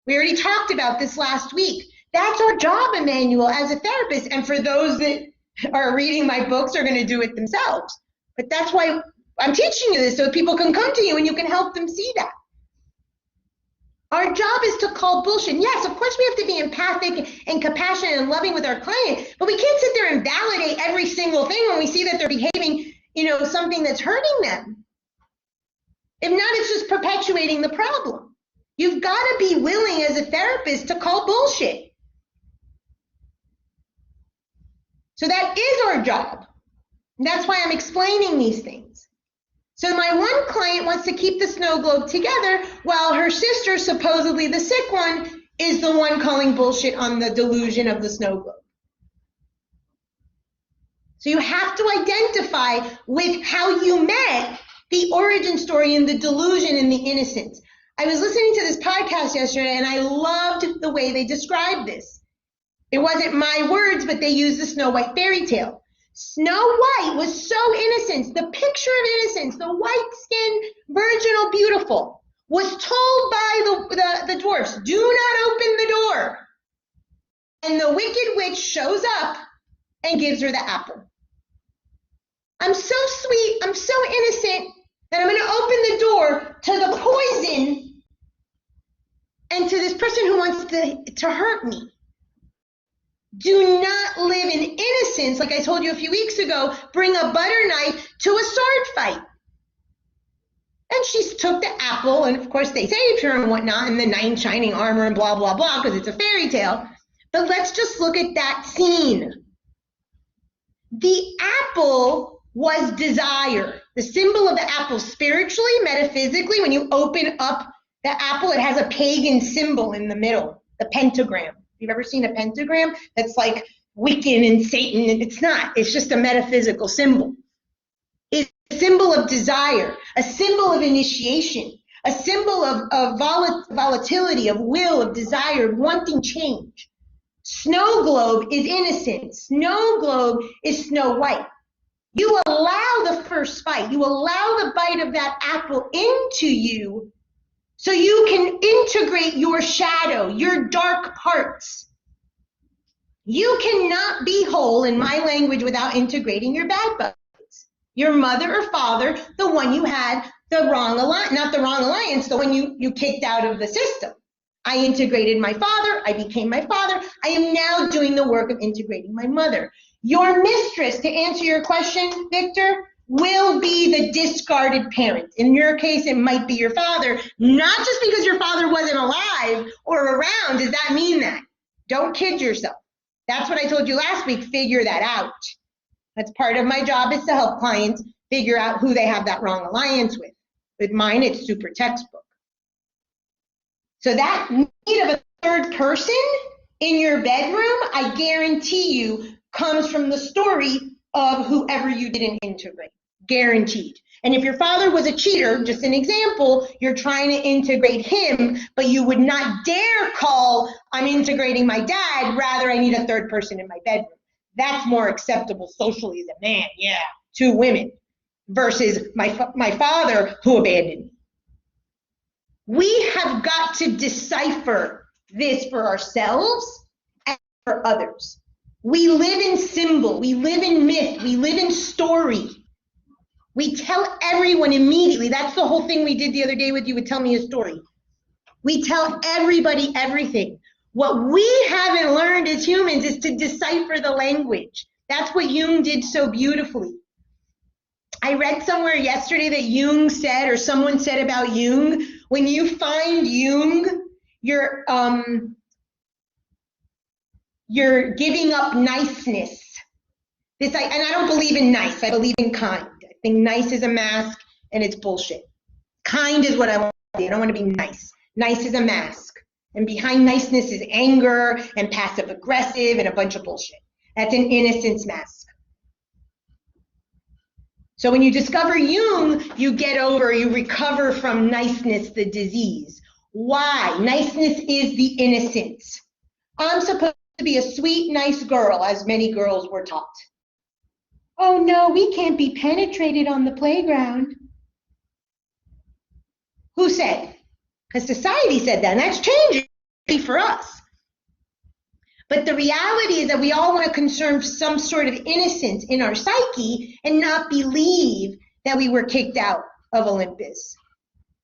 We already talked about this last week. That's our job, Emmanuel, as a therapist. And for those that are reading my books are going to do it themselves. But that's why I'm teaching you this, so people can come to you and you can help them see that. Our job is to call bullshit. Yes, of course we have to be empathic and compassionate and loving with our client, but we can't sit there and validate every single thing when we see that they're behaving, something that's hurting them. If not, it's just perpetuating the problem. You've got to be willing as a therapist to call bullshit. So that is our job. And that's why I'm explaining these things. So my one client wants to keep the snow globe together while her sister, supposedly the sick one, is the one calling bullshit on the delusion of the snow globe. So you have to identify with how you met the origin story and the delusion and the innocence. I was listening to this podcast yesterday and I loved the way they described this. It wasn't my words, but they used the Snow White fairy tale. Snow White was so innocent. The picture of innocence, the white-skinned, virginal, beautiful, was told by the dwarfs, do not open the door. And the wicked witch shows up and gives her the apple. I'm so sweet, I'm so innocent, that I'm going to open the door to the poison and to this person who wants to hurt me. Do not live in innocence, like I told you a few weeks ago. Bring a butter knife to a sword fight. And she took the apple, and of course they saved her and whatnot, and the knight in shining armor and blah, blah, blah, because it's a fairy tale. But let's just look at that scene. The apple was desire. The symbol of the apple spiritually, metaphysically, when you open up the apple, it has a pagan symbol in the middle, the pentagram. You've ever seen a pentagram that's like Wiccan and Satan? And it's not. It's just a metaphysical symbol. It's a symbol of desire, a symbol of initiation, a symbol of volatility, of will, of desire, of wanting change. Snow globe is innocent. Snow globe is Snow White. You allow the first fight. You allow the bite of that apple into you so you can integrate your shadow, your dark parts. You cannot be whole in my language without integrating your bad bugs. Your mother or father, the one you had the wrong alliance, not the wrong alliance, the one you kicked out of the system. I integrated my father, I became my father. I am now doing the work of integrating my mother. Your mistress, to answer your question, Victor, will be the discarded parent. In your case, it might be your father. Not just because your father wasn't alive or around does that mean that. Don't kid yourself. That's what I told you last week, figure that out. That's part of my job, is to help clients figure out who they have that wrong alliance with. With mine, it's super textbook. So that need of a third person in your bedroom, I guarantee you, comes from the story of whoever you didn't integrate. Guaranteed. And if your father was a cheater, just an example, you're trying to integrate him, but you would not dare call, I'm integrating my dad, rather I need a third person in my bedroom. That's more acceptable socially as a man, yeah, 2 women, versus my father who abandoned me. We have got to decipher this for ourselves and for others. We live in symbol, we live in myth, we live in story. We tell everyone immediately. That's the whole thing we did the other day with you with Tell Me a Story. We tell everybody everything. What we haven't learned as humans is to decipher the language. That's what Jung did so beautifully. I read somewhere yesterday that Jung said, or someone said about Jung, when you find Jung, you're giving up niceness. And I don't believe in nice, I believe in kind. I think nice is a mask and it's bullshit. Kind is what I want to be. I don't want to be nice. Nice is a mask. And behind niceness is anger and passive aggressive and a bunch of bullshit. That's an innocence mask. So when you discover Jung, you recover from niceness, the disease. Why? Niceness is the innocence. I'm supposed to be a sweet, nice girl, as many girls were taught. Oh no, we can't be penetrated on the playground. Who said? Because society said that, and that's changing for us. But the reality is that we all want to conserve some sort of innocence in our psyche and not believe that we were kicked out of Olympus.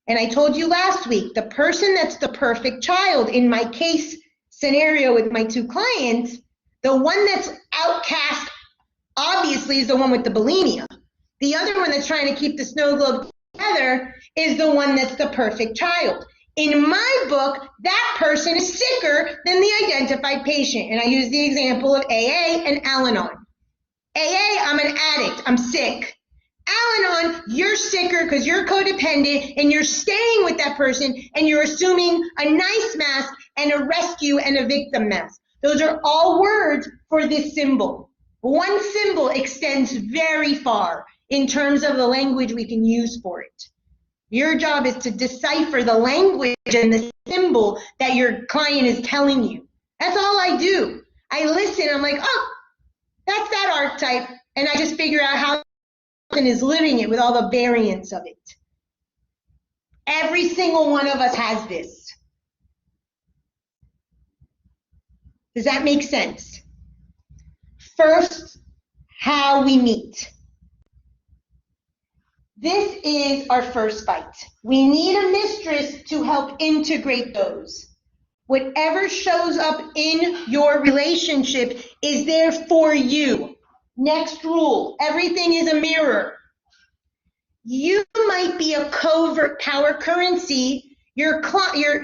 And I told you last week, the person that's the perfect child in my case scenario with my 2 clients, the one that's outcast obviously is the one with the bulimia. The other one that's trying to keep the snow globe together is the one that's the perfect child. In my book, that person is sicker than the identified patient. And I use the example of AA and Al-Anon. AA, I'm an addict, I'm sick. Al-Anon, you're sicker because you're codependent and you're staying with that person and you're assuming a nice mask and a rescue and a victim mask. Those are all words for this symbol. One symbol extends very far in terms of the language we can use for it. Your job is to decipher the language and the symbol that your client is telling you. That's all I do. I listen, I'm like, oh, that's that archetype, and I just figure out how the person is living it with all the variants of it. Every single one of us has this. Does that make sense? First, how we meet. This is our first fight. We need a mistress to help integrate those. Whatever shows up in your relationship is there for you. Next rule, everything is a mirror. You might be a covert power currency. Your partner,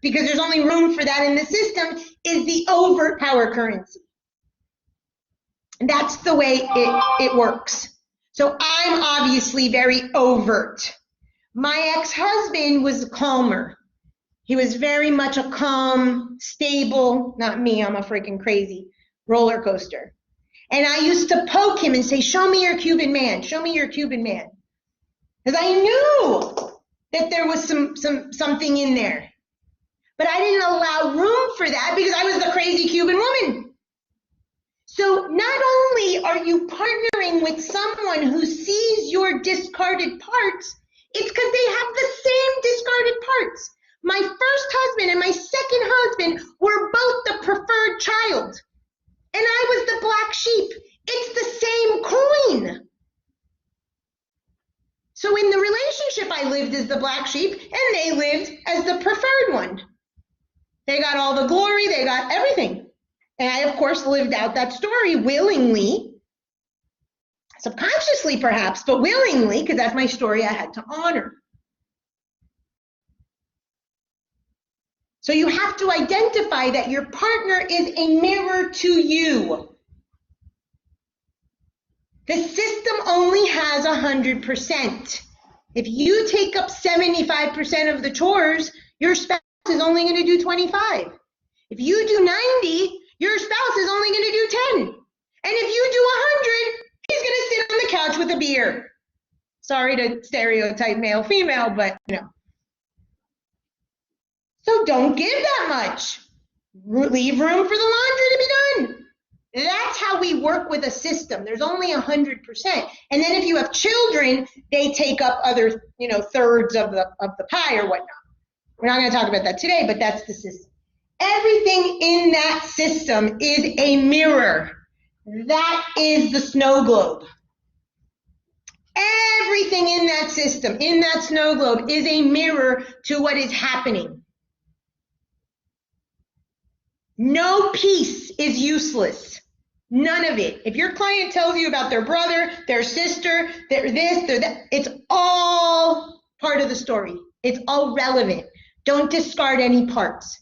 because there's only room for that in the system, is the overt power currency. And that's the way it works. So I'm obviously very overt. My ex-husband was calmer. He was very much a calm, stable, not me, I'm a freaking crazy roller coaster. And I used to poke him and say, show me your Cuban man, show me your Cuban man. Because I knew that there was something in there. But I didn't allow room for that because I was the crazy Cuban woman. So not only are you partnering with someone who sees your discarded parts It's because they have the same discarded parts. My first husband and my second husband were both the preferred child, and I was the black sheep. It's the same coin. So in the relationship, I lived as the black sheep, and they lived as the preferred one. They got all the glory, they got everything. And I, of course, lived out that story willingly, subconsciously perhaps, but willingly, because that's my story I had to honor. So you have to identify that your partner is a mirror to you. The system only has 100%. If you take up 75% of the chores, your spouse is only going to do 25. If you do 90, your spouse is only going to do 10. And if you do 100, he's going to sit on the couch with a beer. Sorry to stereotype male, female, but you know. So don't give that much. Leave room for the laundry to be done. That's how we work with a system. There's only 100%. And then if you have children, they take up other, thirds of the pie or whatnot. We're not going to talk about that today, but that's the system. Everything in that system is a mirror. That is the snow globe. Everything in that system, in that snow globe, is a mirror to what is happening. No piece is useless. None of it. If your client tells you about their brother, their sister, their this, their that, it's all part of the story. It's all relevant. Don't discard any parts.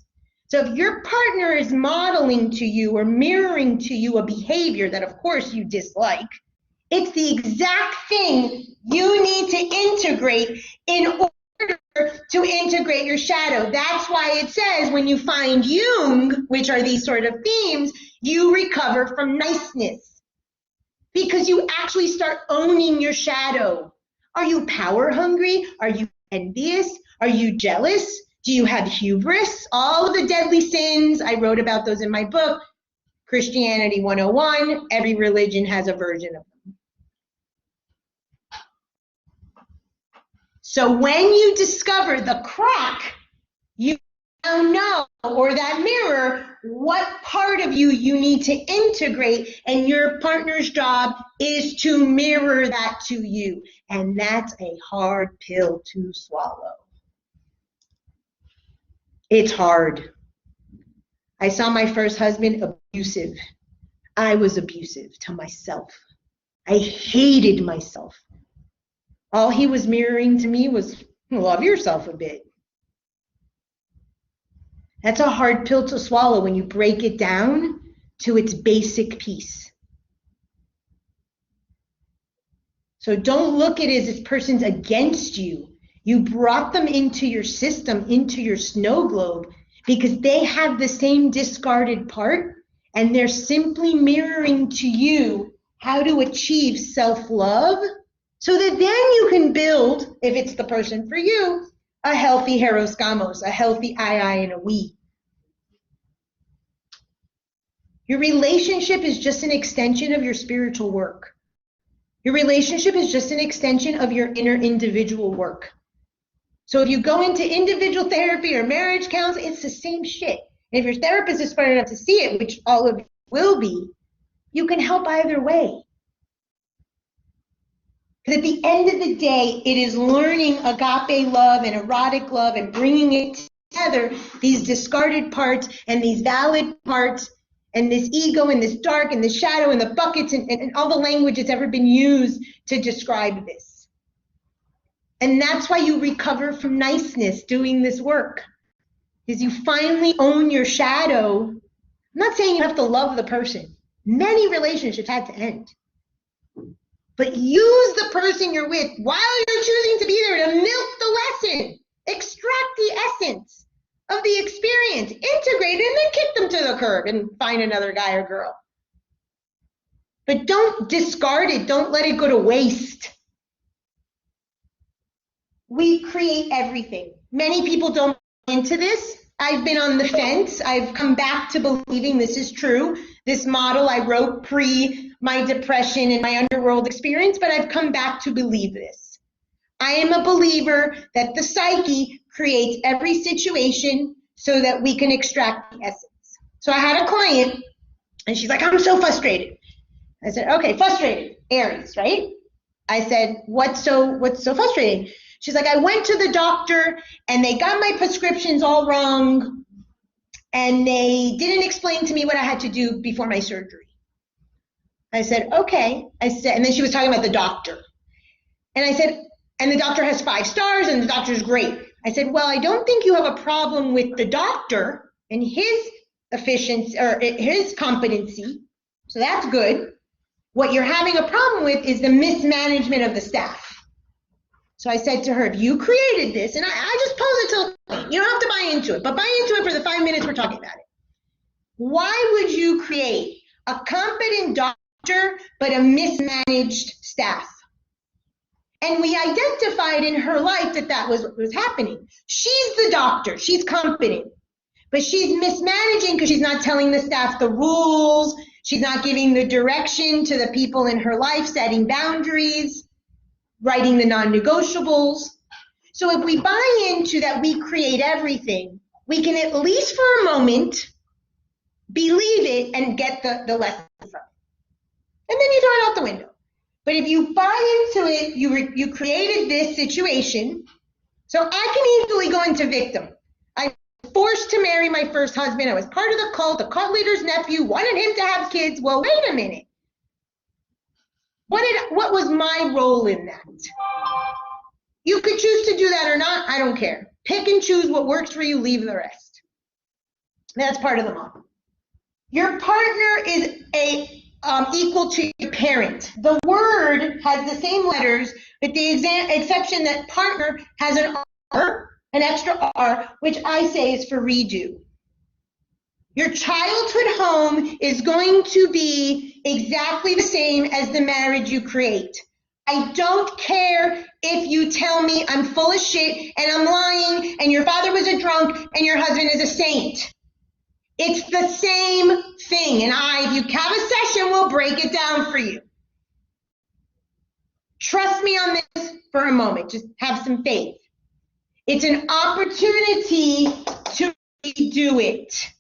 So if your partner is modeling to you or mirroring to you a behavior that of course you dislike, it's the exact thing you need to integrate in order to integrate your shadow. That's why it says when you find Jung, which are these sort of themes, you recover from niceness because you actually start owning your shadow. Are you power hungry? Are you envious? Are you jealous? Do you have hubris? All of the deadly sins, I wrote about those in my book, Christianity 101. Every religion has a version of them. So when you discover the crack, you now know, or that mirror, what part of you need to integrate, and your partner's job is to mirror that to you. And that's a hard pill to swallow. It's hard. I saw my first husband abusive. I was abusive to myself. I hated myself. All he was mirroring to me was, love yourself a bit. That's a hard pill to swallow when you break it down to its basic piece. So don't look at it as this person's against you. You brought them into your system, into your snow globe, because they have the same discarded part, and they're simply mirroring to you how to achieve self-love, so that then you can build, if it's the person for you, a healthy heros gamos, a healthy I and a we. Your relationship is just an extension of your spiritual work. Your relationship is just an extension of your inner individual work. So if you go into individual therapy or marriage counseling, it's the same shit. And if your therapist is smart enough to see it, which all of you will be, you can help either way. Because at the end of the day, it is learning agape love and erotic love and bringing it together, these discarded parts and these valid parts and this ego and this dark and this shadow and the buckets and all the language that's ever been used to describe this. And that's why you recover from niceness doing this work, is you finally own your shadow. I'm not saying you have to love the person. Many relationships had to end. But use the person you're with while you're choosing to be there to milk the lesson, extract the essence of the experience, integrate it, and then kick them to the curb and find another guy or girl. But don't discard it. Don't let it go to waste. We create everything. Many people don't buy into this. I've been on the fence. I've come back to believing this is true. This model I wrote pre my depression and my underworld experience, but I've come back to believe this. I am a believer that the psyche creates every situation so that we can extract the essence. So I had a client, and she's like, I'm so frustrated. I said, okay, frustrated, Aries, right? I said, what's so frustrating? She's like, I went to the doctor, and they got my prescriptions all wrong, and they didn't explain to me what I had to do before my surgery. I said, okay. I said, and then she was talking about the doctor. And I said, and the doctor has 5 stars, and the doctor's great. I said, well, I don't think you have a problem with the doctor and his efficiency or his competency. So that's good. What you're having a problem with is the mismanagement of the staff. So I said to her, if you created this, and I just pose it to, you don't have to buy into it, but buy into it for the 5 minutes we're talking about it. Why would you create a competent doctor but a mismanaged staff? And we identified in her life that was what was happening. She's the doctor, she's competent, but she's mismanaging because she's not telling the staff the rules, she's not giving the direction to the people in her life, setting boundaries, writing the non-negotiables. So if we buy into that we create everything, we can at least for a moment believe it and get the lesson from it. And then you throw it out the window. But if you buy into it, you created this situation. So I can easily go into victim. I was forced to marry my first husband. I was part of the cult leader's nephew, wanted him to have kids. Well, wait a minute. What was my role in that? You could choose to do that or not. I don't care. Pick and choose what works for you, leave the rest. That's part of the model. Your partner is equal to your parent. The word has the same letters, with the exception that partner has an R, an extra R, which I say is for redo. Your childhood home is going to be exactly the same as the marriage you create. I don't care if you tell me I'm full of shit and I'm lying and your father was a drunk and your husband is a saint. It's the same thing, and if you have a session, we'll break it down for you. Trust me on this for a moment. Just have some faith. It's an opportunity to redo it.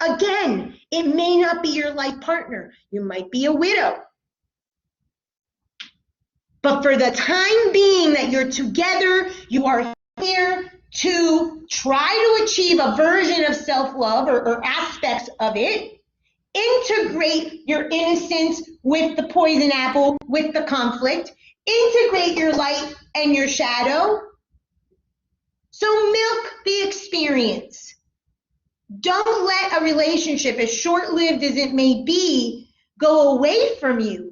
Again, it may not be your life partner. You might be a widow. But for the time being that you're together, you are here to try to achieve a version of self-love or aspects of it. Integrate your innocence with the poison apple, with the conflict. Integrate your light and your shadow. So milk the experience. Don't let a relationship, as short-lived as it may be, go away from you.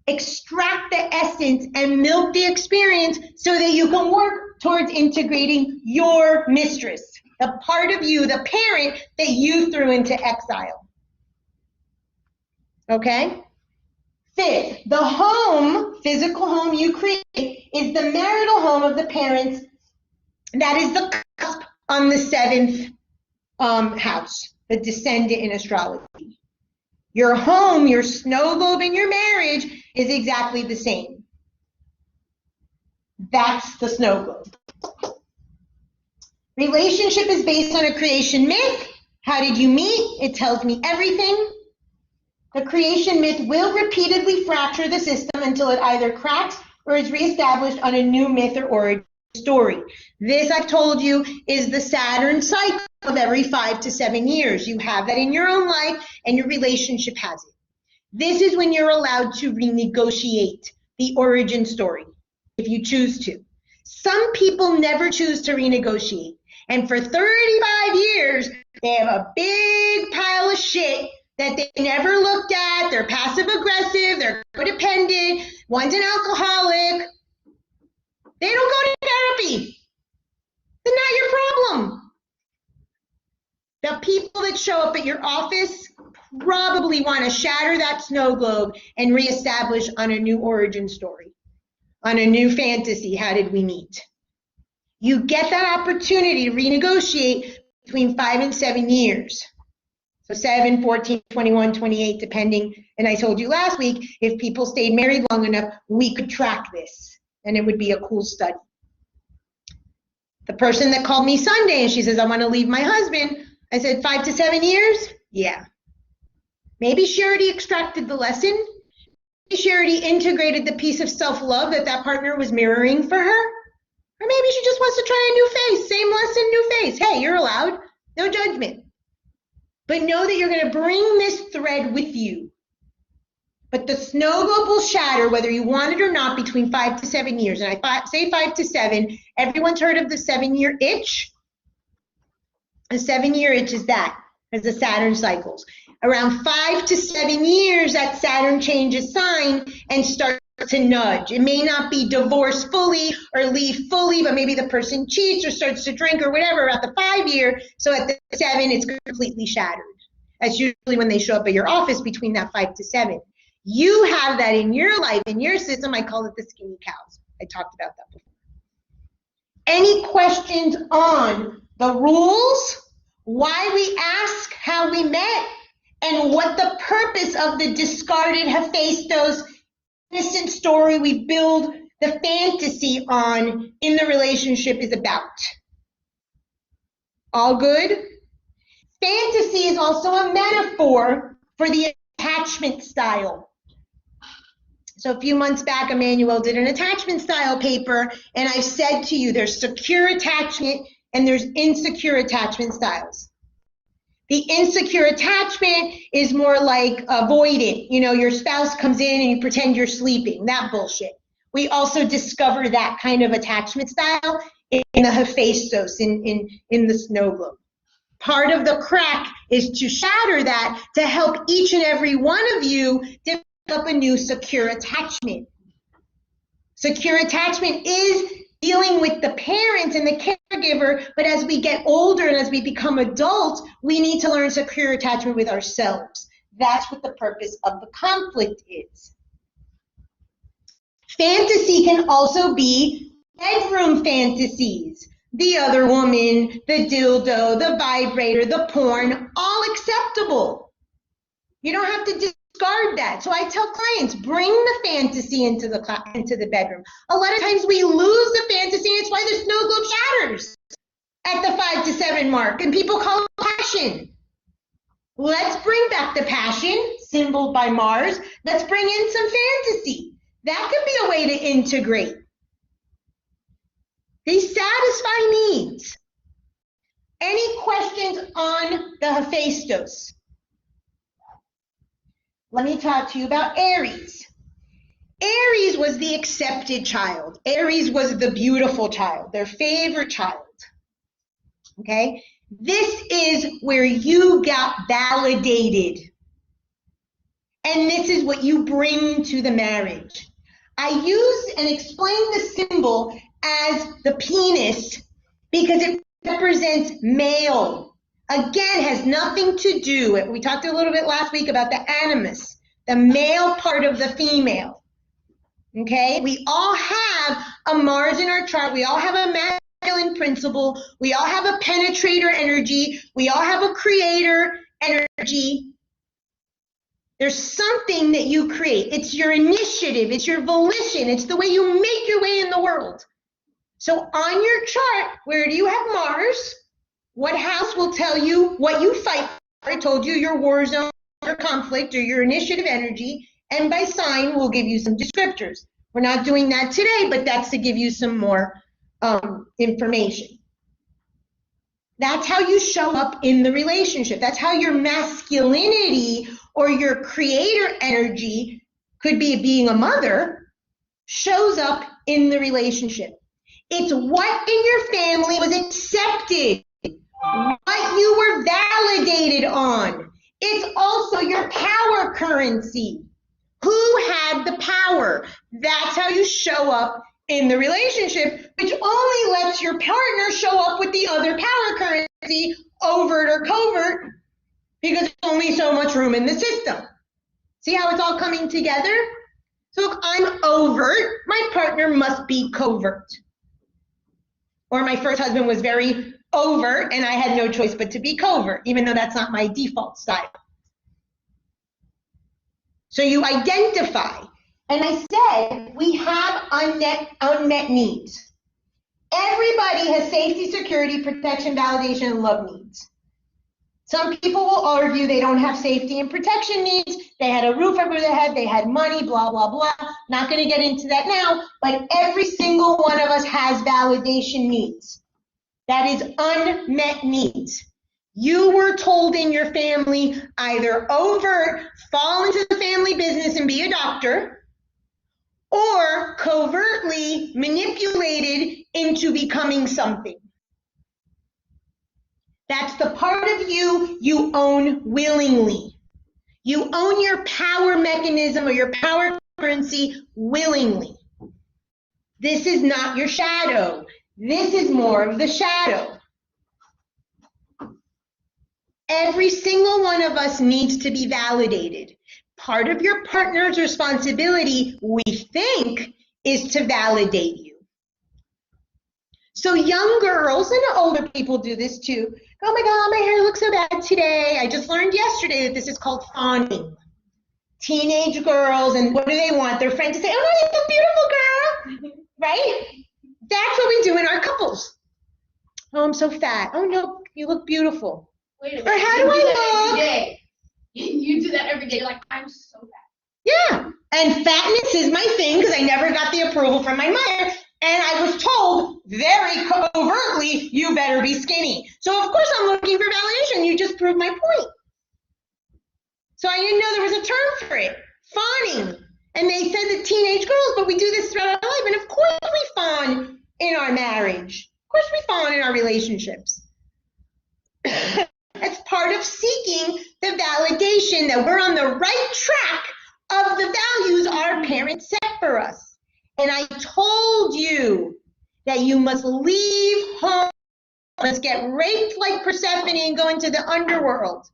Extract the essence and milk the experience so that you can work towards integrating your mistress, the part of you, the parent that you threw into exile. Okay? 5th, the home, physical home you create, is the marital home of the parents. That is the cusp on the 7th house, the descendant in astrology. Your home, your snow globe in your marriage is exactly the same. That's the snow globe. Relationship is based on a creation myth. How did you meet? It tells me everything. The creation myth will repeatedly fracture the system until it either cracks or is reestablished on a new myth or origin story. This, I've told you, is the Saturn cycle of every 5 to 7 years. You have that in your own life, and your relationship has it. This is when you're allowed to renegotiate the origin story, if you choose to. Some people never choose to renegotiate, and for 35 years, they have a big pile of shit that they never looked at. They're passive aggressive, they're codependent, one's an alcoholic. They don't go to therapy. They're not your problem. The people that show up at your office probably want to shatter that snow globe and reestablish on a new origin story, on a new fantasy. How did we meet? You get that opportunity to renegotiate between 5 and 7 years. So 7, 14, 21, 28, depending. And I told you last week, if people stayed married long enough, we could track this, and it would be a cool study. The person that called me Sunday and she says, I want to leave my husband. I said, 5 to 7 years? Yeah. Maybe she already extracted the lesson. Maybe she already integrated the piece of self-love that partner was mirroring for her. Or maybe she just wants to try a new phase. Same lesson, new phase. Hey, you're allowed. No judgment. But know that you're going to bring this thread with you. But the snow globe will shatter whether you want it or not between 5 to 7 years. And I say 5 to 7. Everyone's heard of the 7-year itch? A 7-year itch is that, as the Saturn cycles. Around 5 to 7 years, that Saturn changes sign and starts to nudge. It may not be divorce fully or leave fully, but maybe the person cheats or starts to drink or whatever at the 5-year. So at the 7, it's completely shattered. That's usually when they show up at your office between that 5 to 7. You have that in your life, in your system. I call it the skinny cows. I talked about that before. Any questions on the rules, why we ask how we met, and what the purpose of the discarded Hephaestus innocent story we build the fantasy on in the relationship is about? All good? Fantasy is also a metaphor for the attachment style. So a few months back, Emmanuel did an attachment style paper, and I've said to you, there's secure attachment and there's insecure attachment styles. The insecure attachment is more like avoidant. You know, your spouse comes in and you pretend you're sleeping, that bullshit. We also discover that kind of attachment style in the Hephaestus, in the snow globe. Part of the crack is to shatter that to help each and every one of you develop a new secure attachment. Secure attachment is dealing with the parent and the caregiver, but as we get older and as we become adults, we need to learn secure attachment with ourselves. That's what the purpose of the conflict is. Fantasy can also be bedroom fantasies. The other woman, the dildo, the vibrator, the porn, all acceptable. You don't have to discard that. So I tell clients, bring the fantasy into the bedroom. A lot of times we lose the fantasy, and it's why the snow globe shatters at the 5 to 7 mark, and people call it passion. Let's bring back the passion, symboled by Mars. Let's bring in some fantasy. That could be a way to integrate. They satisfy needs. Any questions on the Hephaestus? Let me talk to you about Aries. Aries was the accepted child. Aries was the beautiful child, their favorite child. Okay? This is where you got validated. And this is what you bring to the marriage. I use and explain the symbol as the penis because it represents male. Again, has nothing to do, we talked a little bit last week about the animus, the male part of the female. Okay? We all have a Mars in our chart. We all have a masculine principle. We all have a penetrator energy. We all have a creator energy. There's something that you create. It's your initiative. It's your volition. It's the way you make your way in the world. So on your chart, where do you have Mars? What house will tell you what you fight for? I told you your war zone, your conflict, or your initiative energy. And by sign, we'll give you some descriptors. We're not doing that today, but that's to give you some more information. That's how you show up in the relationship. That's how your masculinity or your creator energy, could be being a mother, shows up in the relationship. It's what in your family was accepted, what you were validated on. It's also your power currency. Who had the power? That's how you show up in the relationship, which only lets your partner show up with the other power currency, overt or covert, because there's only so much room in the system. See how it's all coming together? So if I'm overt, my partner must be covert. Or my first husband was very overt and I had no choice but to be covert, even though that's not my default style. So you identify. And I said we have unmet needs. Everybody has safety, security, protection, validation, and love needs. Some people will argue they don't have safety and protection needs. They had a roof over their head, they had money, blah, blah, blah. Not going to get into that now, but every single one of us has validation needs. That is unmet needs. You were told in your family either overt, fall into the family business and be a doctor, or covertly manipulated into becoming something. That's the part of you you own willingly. You own your power mechanism or your power currency willingly. This is not your shadow. This is more of the shadow. Every single one of us needs to be validated. Part of your partner's responsibility, we think, is to validate you. So young girls and older people do this too. Oh my God, my hair looks so bad today. I just learned yesterday that this is called fawning. Teenage girls, and what do they want? Their friend to say, oh no, you look beautiful, girl. Right? That's what we do in our couples. Oh, I'm so fat. Oh no, you look beautiful. Wait a minute. Or how do I look? Every day. You do that every day. You're like, I'm so fat. Yeah, and fatness is my thing because I never got the approval from my mother. And I was told very covertly, you better be skinny. So of course I'm looking for validation. You just proved my point. So I didn't know there was a term for it, fawning. And they said that teenage girls, but we do this throughout our life. And of course we fawn in our marriage. Of course we fawn in our relationships. It's part of seeking the validation that we're on the right track of the values our parents set for us. And I told you that you must leave home, must get raped like Persephone and go into the underworld.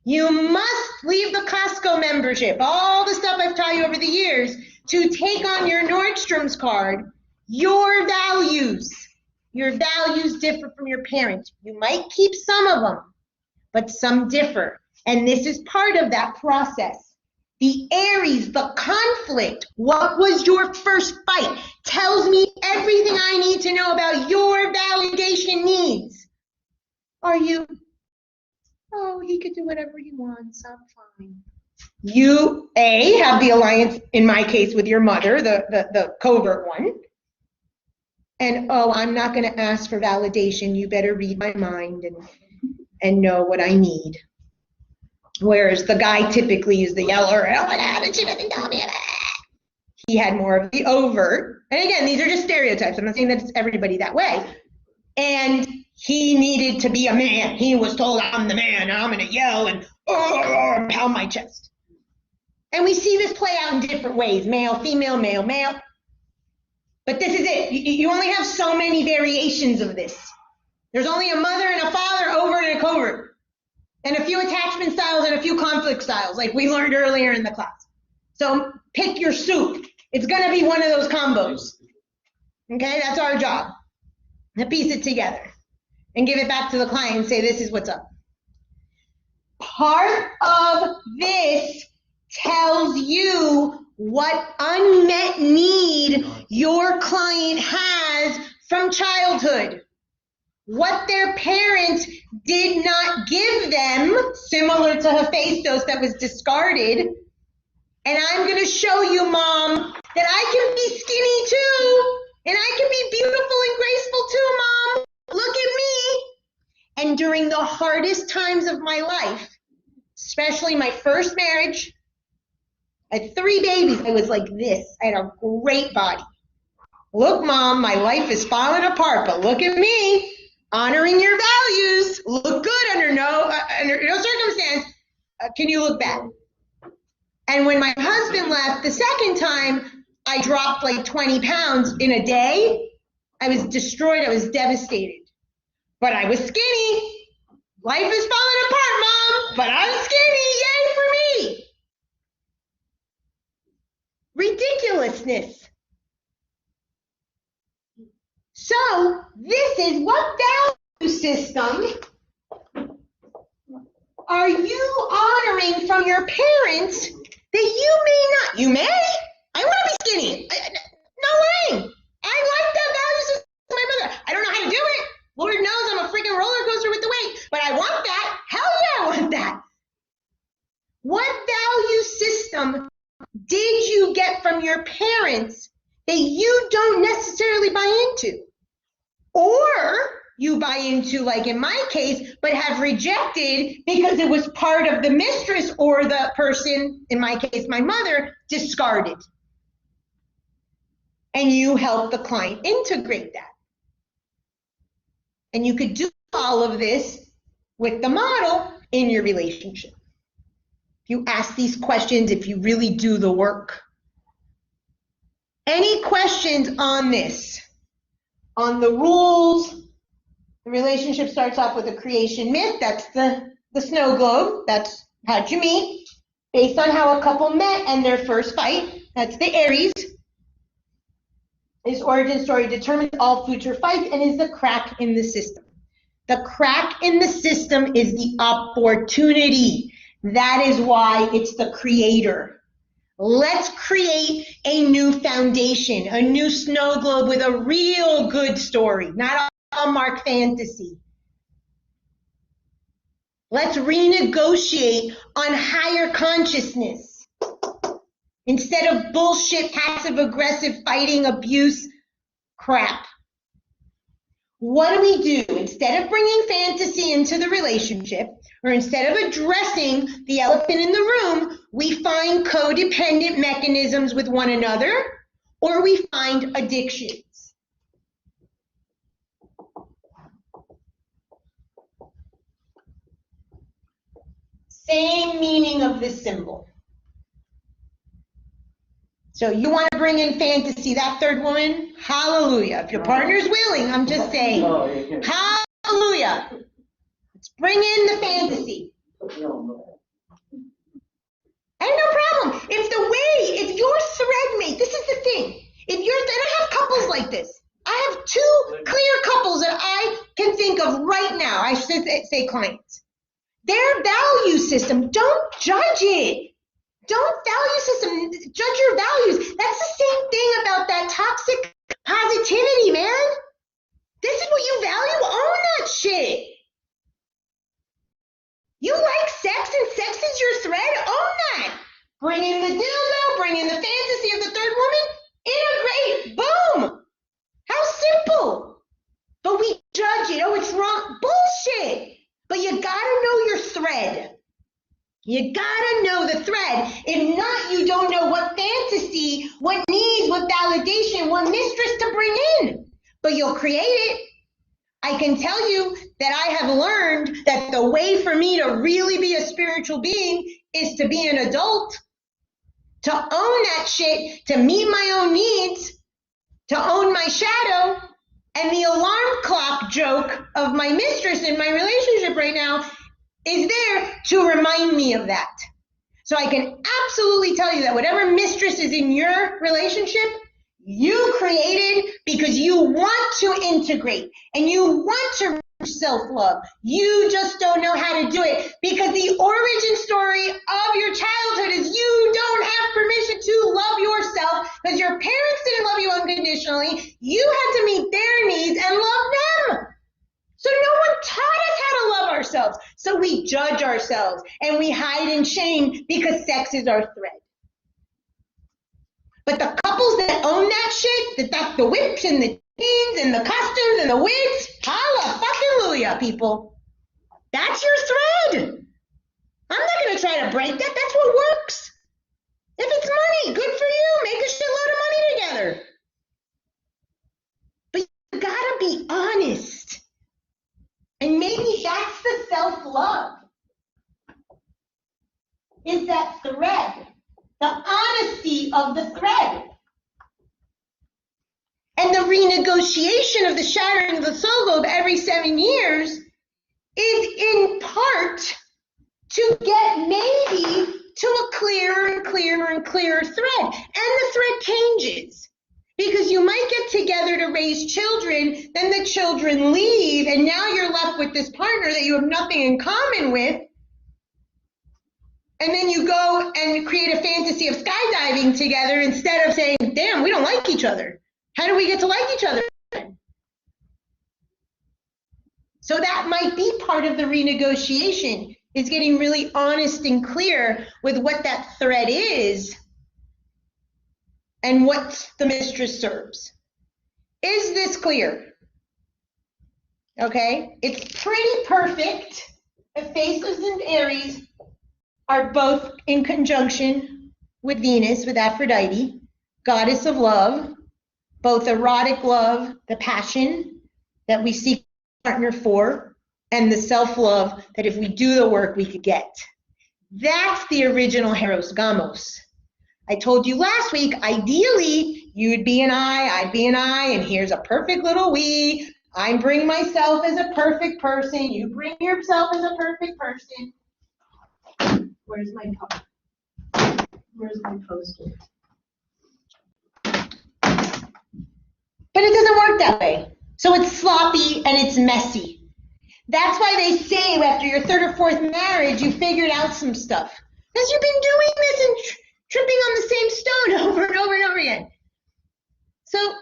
You must leave the Costco membership, all the stuff I've taught you over the years, to take on your Nordstrom's card, your values. Your values differ from your parents. You might keep some of them, but some differ. And this is part of that process. The Aries, the conflict, what was your first fight, tells me everything I need to know about your validation needs. Are you, oh, he could do whatever he wants, I'm fine. You, A, have the alliance, in my case, with your mother, the covert one. And, oh, I'm not going to ask for validation. You better read my mind and know what I need. Whereas the guy typically is the yeller, oh my God, and she doesn't tell me that. He had more of the overt. And again, these are just stereotypes. I'm not saying that it's everybody that way. And he needed to be a man. He was told, I'm the man, and I'm going to yell and pound my chest. And we see this play out in different ways, male, female, male, male. But this is it. You only have so many variations of this. There's only a mother and a father, overt and a covert. And a few attachment styles and a few conflict styles, like we learned earlier in the class. So pick your soup. It's going to be one of those combos. Okay, that's our job. To piece it together and give it back to the client and say, this is what's up. Part of this tells you what unmet need your client has from childhood. What their parents did not give them, similar to Hephaestus that was discarded. And I'm going to show you, Mom, that I can be skinny too. And I can be beautiful and graceful too, Mom. Look at me. And during the hardest times of my life, especially my first marriage, I had 3 babies. I was like this. I had a great body. Look, Mom, my life is falling apart, but look at me. Honoring your values, look good under no circumstance can you look bad. And when my husband left the second time, I dropped like 20 pounds in a day. I was destroyed. I was devastated. But I was skinny. Life is falling apart, Mom, but I'm skinny. Yay for me. Ridiculousness. So this is what value system are you honoring from your parents that you may not? You may. I want to be skinny. No way. I like that value system from my mother. you get from your parents that you don't necessarily buy into? Or you buy into, like in my case, but have rejected because it was part of the mistress or the person, in my case, my mother, discarded. And you help the client integrate that. And you could do all of this with the model in your relationship. If you ask these questions, if you really do the work. Any questions on this? On the rules? The relationship starts off with a creation myth. That's the snow globe. That's how'd you meet? Based on how a couple met and their first fight. That's the Aries. His origin story determines all future fights and is the crack in the system. The crack in the system is the opportunity. That is why it's the creator. Let's create a new foundation, a new snow globe with a real good story, not a Hallmark fantasy. Let's renegotiate on higher consciousness. Instead of bullshit, passive-aggressive, fighting, abuse, crap. What do we do? Instead of bringing fantasy into the relationship, or instead of addressing the elephant in the room, we find codependent mechanisms with one another, or we find addictions. Same meaning of this symbol. So you want to bring in fantasy, that third woman? Hallelujah. If your partner's willing, I'm just saying. Hallelujah. Let's bring in the fantasy. And no problem. If your thread mate, this is the thing. And I have couples like this. I have two clear couples that I can think of right now. I should say clients. Their value system, don't judge it. Don't value system, judge your values. That's the same thing about that toxic positivity, man. This is what you value, own that shit. You like sex and sex is your thread, own that. Bring in the dildo, bring in the fantasy of the third woman, integrate, boom. How simple. But we judge it, oh, it's wrong, bullshit. But you gotta know your thread. You gotta know the thread. If not, you don't know what fantasy, what needs, what validation, what mistress to bring in. But you'll create it. I can tell you that I have learned that the way for me to really be a spiritual being is to be an adult, to own that shit, to meet my own needs, to own my shadow. And the alarm clock joke of my mistress in my relationship right now is there to remind me of that. So I can absolutely tell you that whatever mistress is in your relationship, you created because you want to integrate and you want to self-love. You just don't know how to do it because the origin story of your childhood is you don't have permission to love yourself because your parents didn't love you unconditionally. You had to meet their needs and love them. So no one taught us how to love ourselves. So we judge ourselves and we hide in shame because sex is our thread. But the couples that own that shit, that the whips and the jeans and the costumes and the wigs, holla fucking hallelujah, people. That's your thread. I'm not going to try to break that. That's what works. If it's money, good for you. Make a shitload of money together. But you gotta be honest. And maybe that's the self-love. Is that thread. The honesty of the thread. And the renegotiation of the shattering of the soul globe every 7 years is in part to get maybe to a clearer and clearer and clearer thread. And the thread changes. Because you might get together to raise children, then the children leave, and now you're left with this partner that you have nothing in common with. And then you go and create a fantasy of skydiving together instead of saying, damn, we don't like each other. How do we get to like each other? So that might be part of the renegotiation, is getting really honest and clear with what that thread is and what the mistress serves. Is this clear? Okay, it's pretty perfect. Hephaestus and Aries are both in conjunction with Venus, with Aphrodite, goddess of love, both erotic love, the passion that we seek a partner for, and the self-love that if we do the work, we could get. That's the original Eros Gamos. I told you last week, ideally, you'd be an I, I'd be an I, and here's a perfect little we. I bring myself as a perfect person. You bring yourself as a perfect person. Where's my cup? Where's my poster? But it doesn't work that way. So it's sloppy and it's messy. That's why they say after your third or fourth marriage, you figured out some stuff. Because you've been doing this and tripping on the same stone over and over and over again. So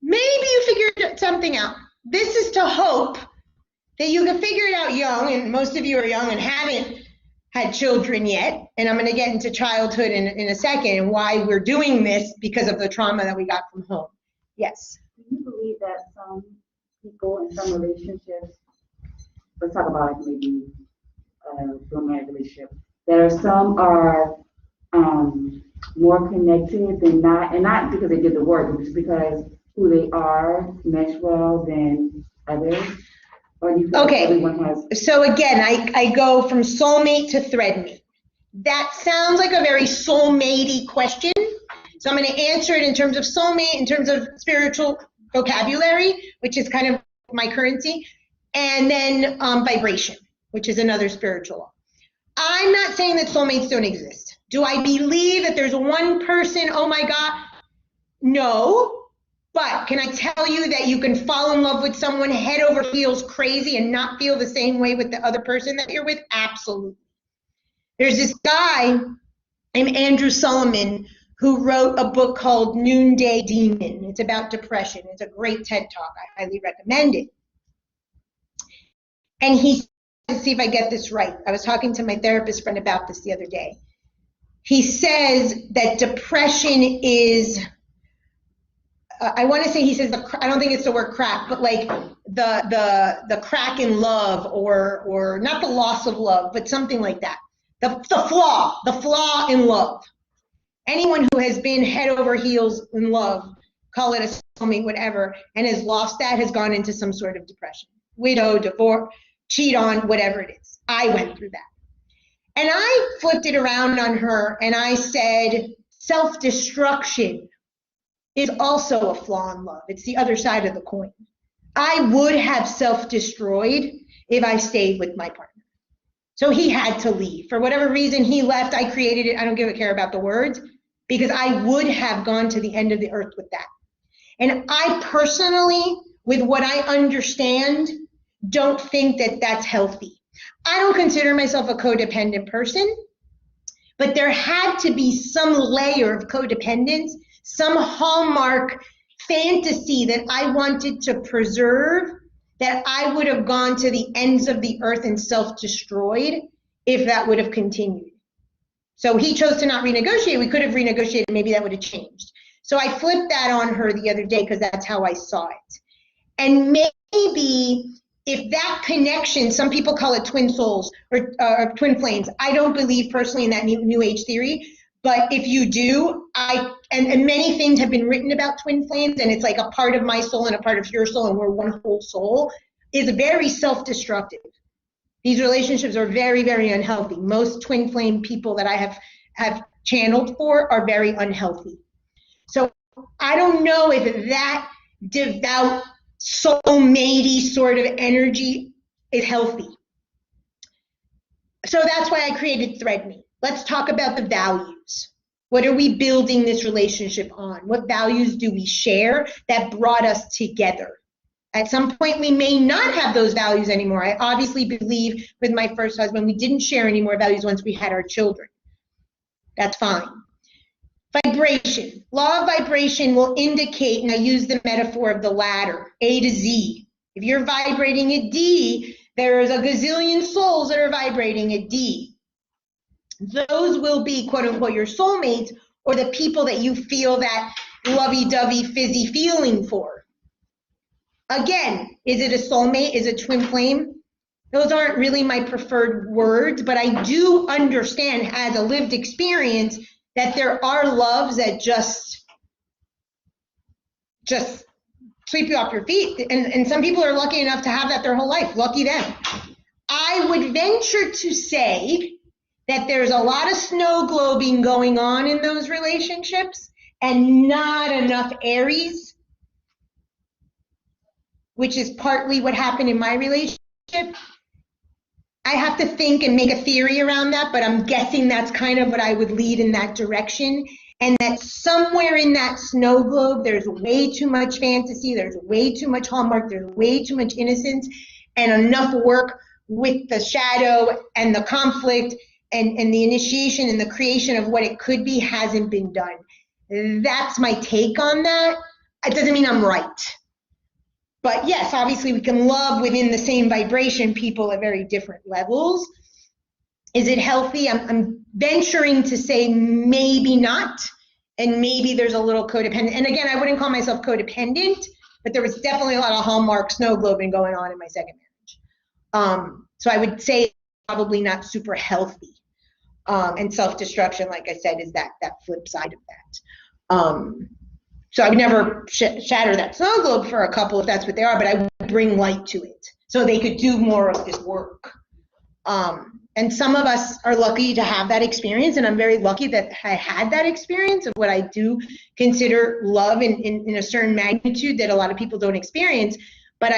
maybe you figured something out. This is to hope that you can figure it out young, and most of you are young and haven't had children yet. And I'm going to get into childhood in a second and why we're doing this because of the trauma that we got from home. Yes? Do you believe that some people in some relationships, let's talk about like maybe a romantic relationship, there are some are more connected than not, and not because they did the work, but just because who they are mesh well than others? Or do you feel like everyone has? So again, I go from soulmate to threadmate. That sounds like a very soulmate-y question. So I'm going to answer it in terms of soulmate, in terms of spiritual vocabulary, which is kind of my currency, and then vibration, which is another spiritual law. I'm not saying that soulmates don't exist. Do I believe that there's one person, oh my God? No. But can I tell you that you can fall in love with someone head over heels crazy and not feel the same way with the other person that you're with? Absolutely. There's this guy named Andrew Solomon who wrote a book called Noonday Demon. It's about depression. It's a great TED Talk. I highly recommend it. And let's see if I get this right. I was talking to my therapist friend about this the other day. He says that depression is, I want to say he says, I don't think it's the word crack, but like the crack in love or not the loss of love, but something like that. The flaw in love. Anyone who has been head over heels in love, call it a soulmate, whatever, and has lost that has gone into some sort of depression. Widow, divorce, cheat on, whatever it is. I went through that. And I flipped it around on her and I said, self-destruction is also a flaw in love. It's the other side of the coin. I would have self-destroyed if I stayed with my partner. So he had to leave. For whatever reason he left, I created it. I don't give a care about the words because I would have gone to the end of the earth with that. And I personally, with what I understand, don't think that that's healthy. I don't consider myself a codependent person, but there had to be some layer of codependence, some hallmark fantasy that I wanted to preserve, that I would have gone to the ends of the earth and self-destroyed if that would have continued. So he chose to not renegotiate. We could have renegotiated. Maybe that would have changed. So I flipped that on her the other day because that's how I saw it. And maybe if that connection, some people call it twin souls or twin flames. I don't believe personally in that new age theory. But if you do, and many things have been written about twin flames, and it's like a part of my soul and a part of your soul, and we're one whole soul, is very self-destructive. These relationships are very, very unhealthy. Most twin flame people that I have channeled for are very unhealthy. So I don't know if that devout, soulmate-y sort of energy is healthy. So that's why I created ThreadMe. Let's talk about the values. What are we building this relationship on? What values do we share that brought us together? At some point, we may not have those values anymore. I obviously believe with my first husband, we didn't share any more values once we had our children. That's fine. Vibration. Law of vibration will indicate, and I use the metaphor of the ladder, A to Z. If you're vibrating a D, there's a gazillion souls that are vibrating a D. Those will be, quote unquote, your soulmates or the people that you feel that lovey-dovey, fizzy feeling for. Again, is it a soulmate? Is it twin flame? Those aren't really my preferred words, but I do understand as a lived experience that there are loves that just sweep you off your feet. And some people are lucky enough to have that their whole life. Lucky them. I would venture to say that there's a lot of snow globing going on in those relationships and not enough Aries, which is partly what happened in my relationship. I have to think and make a theory around that, but I'm guessing that's kind of what I would lead in that direction. And that somewhere in that snow globe, there's way too much fantasy, there's way too much hallmark, there's way too much innocence, and enough work with the shadow and the conflict and the initiation and the creation of what it could be hasn't been done. That's my take on that. It doesn't mean I'm right. But yes, obviously we can love within the same vibration people at very different levels. Is it healthy? I'm venturing to say maybe not, and maybe there's a little codependent. And again, I wouldn't call myself codependent, but there was definitely a lot of hallmark snow globing going on in my second marriage. So I would say probably not super healthy. And self-destruction, like I said, is that flip side of that. So I would never shatter that snow globe for a couple if that's what they are, but I would bring light to it so they could do more of this work. And some of us are lucky to have that experience, and I'm very lucky that I had that experience of what I do consider love in a certain magnitude that a lot of people don't experience. But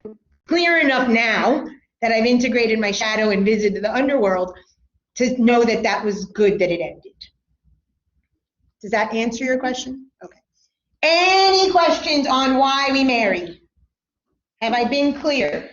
I'm clear enough now that I've integrated my shadow and visited the underworld to know that that was good that it ended. Does that answer your question? Okay. Any questions on why we marry? Have I been clear?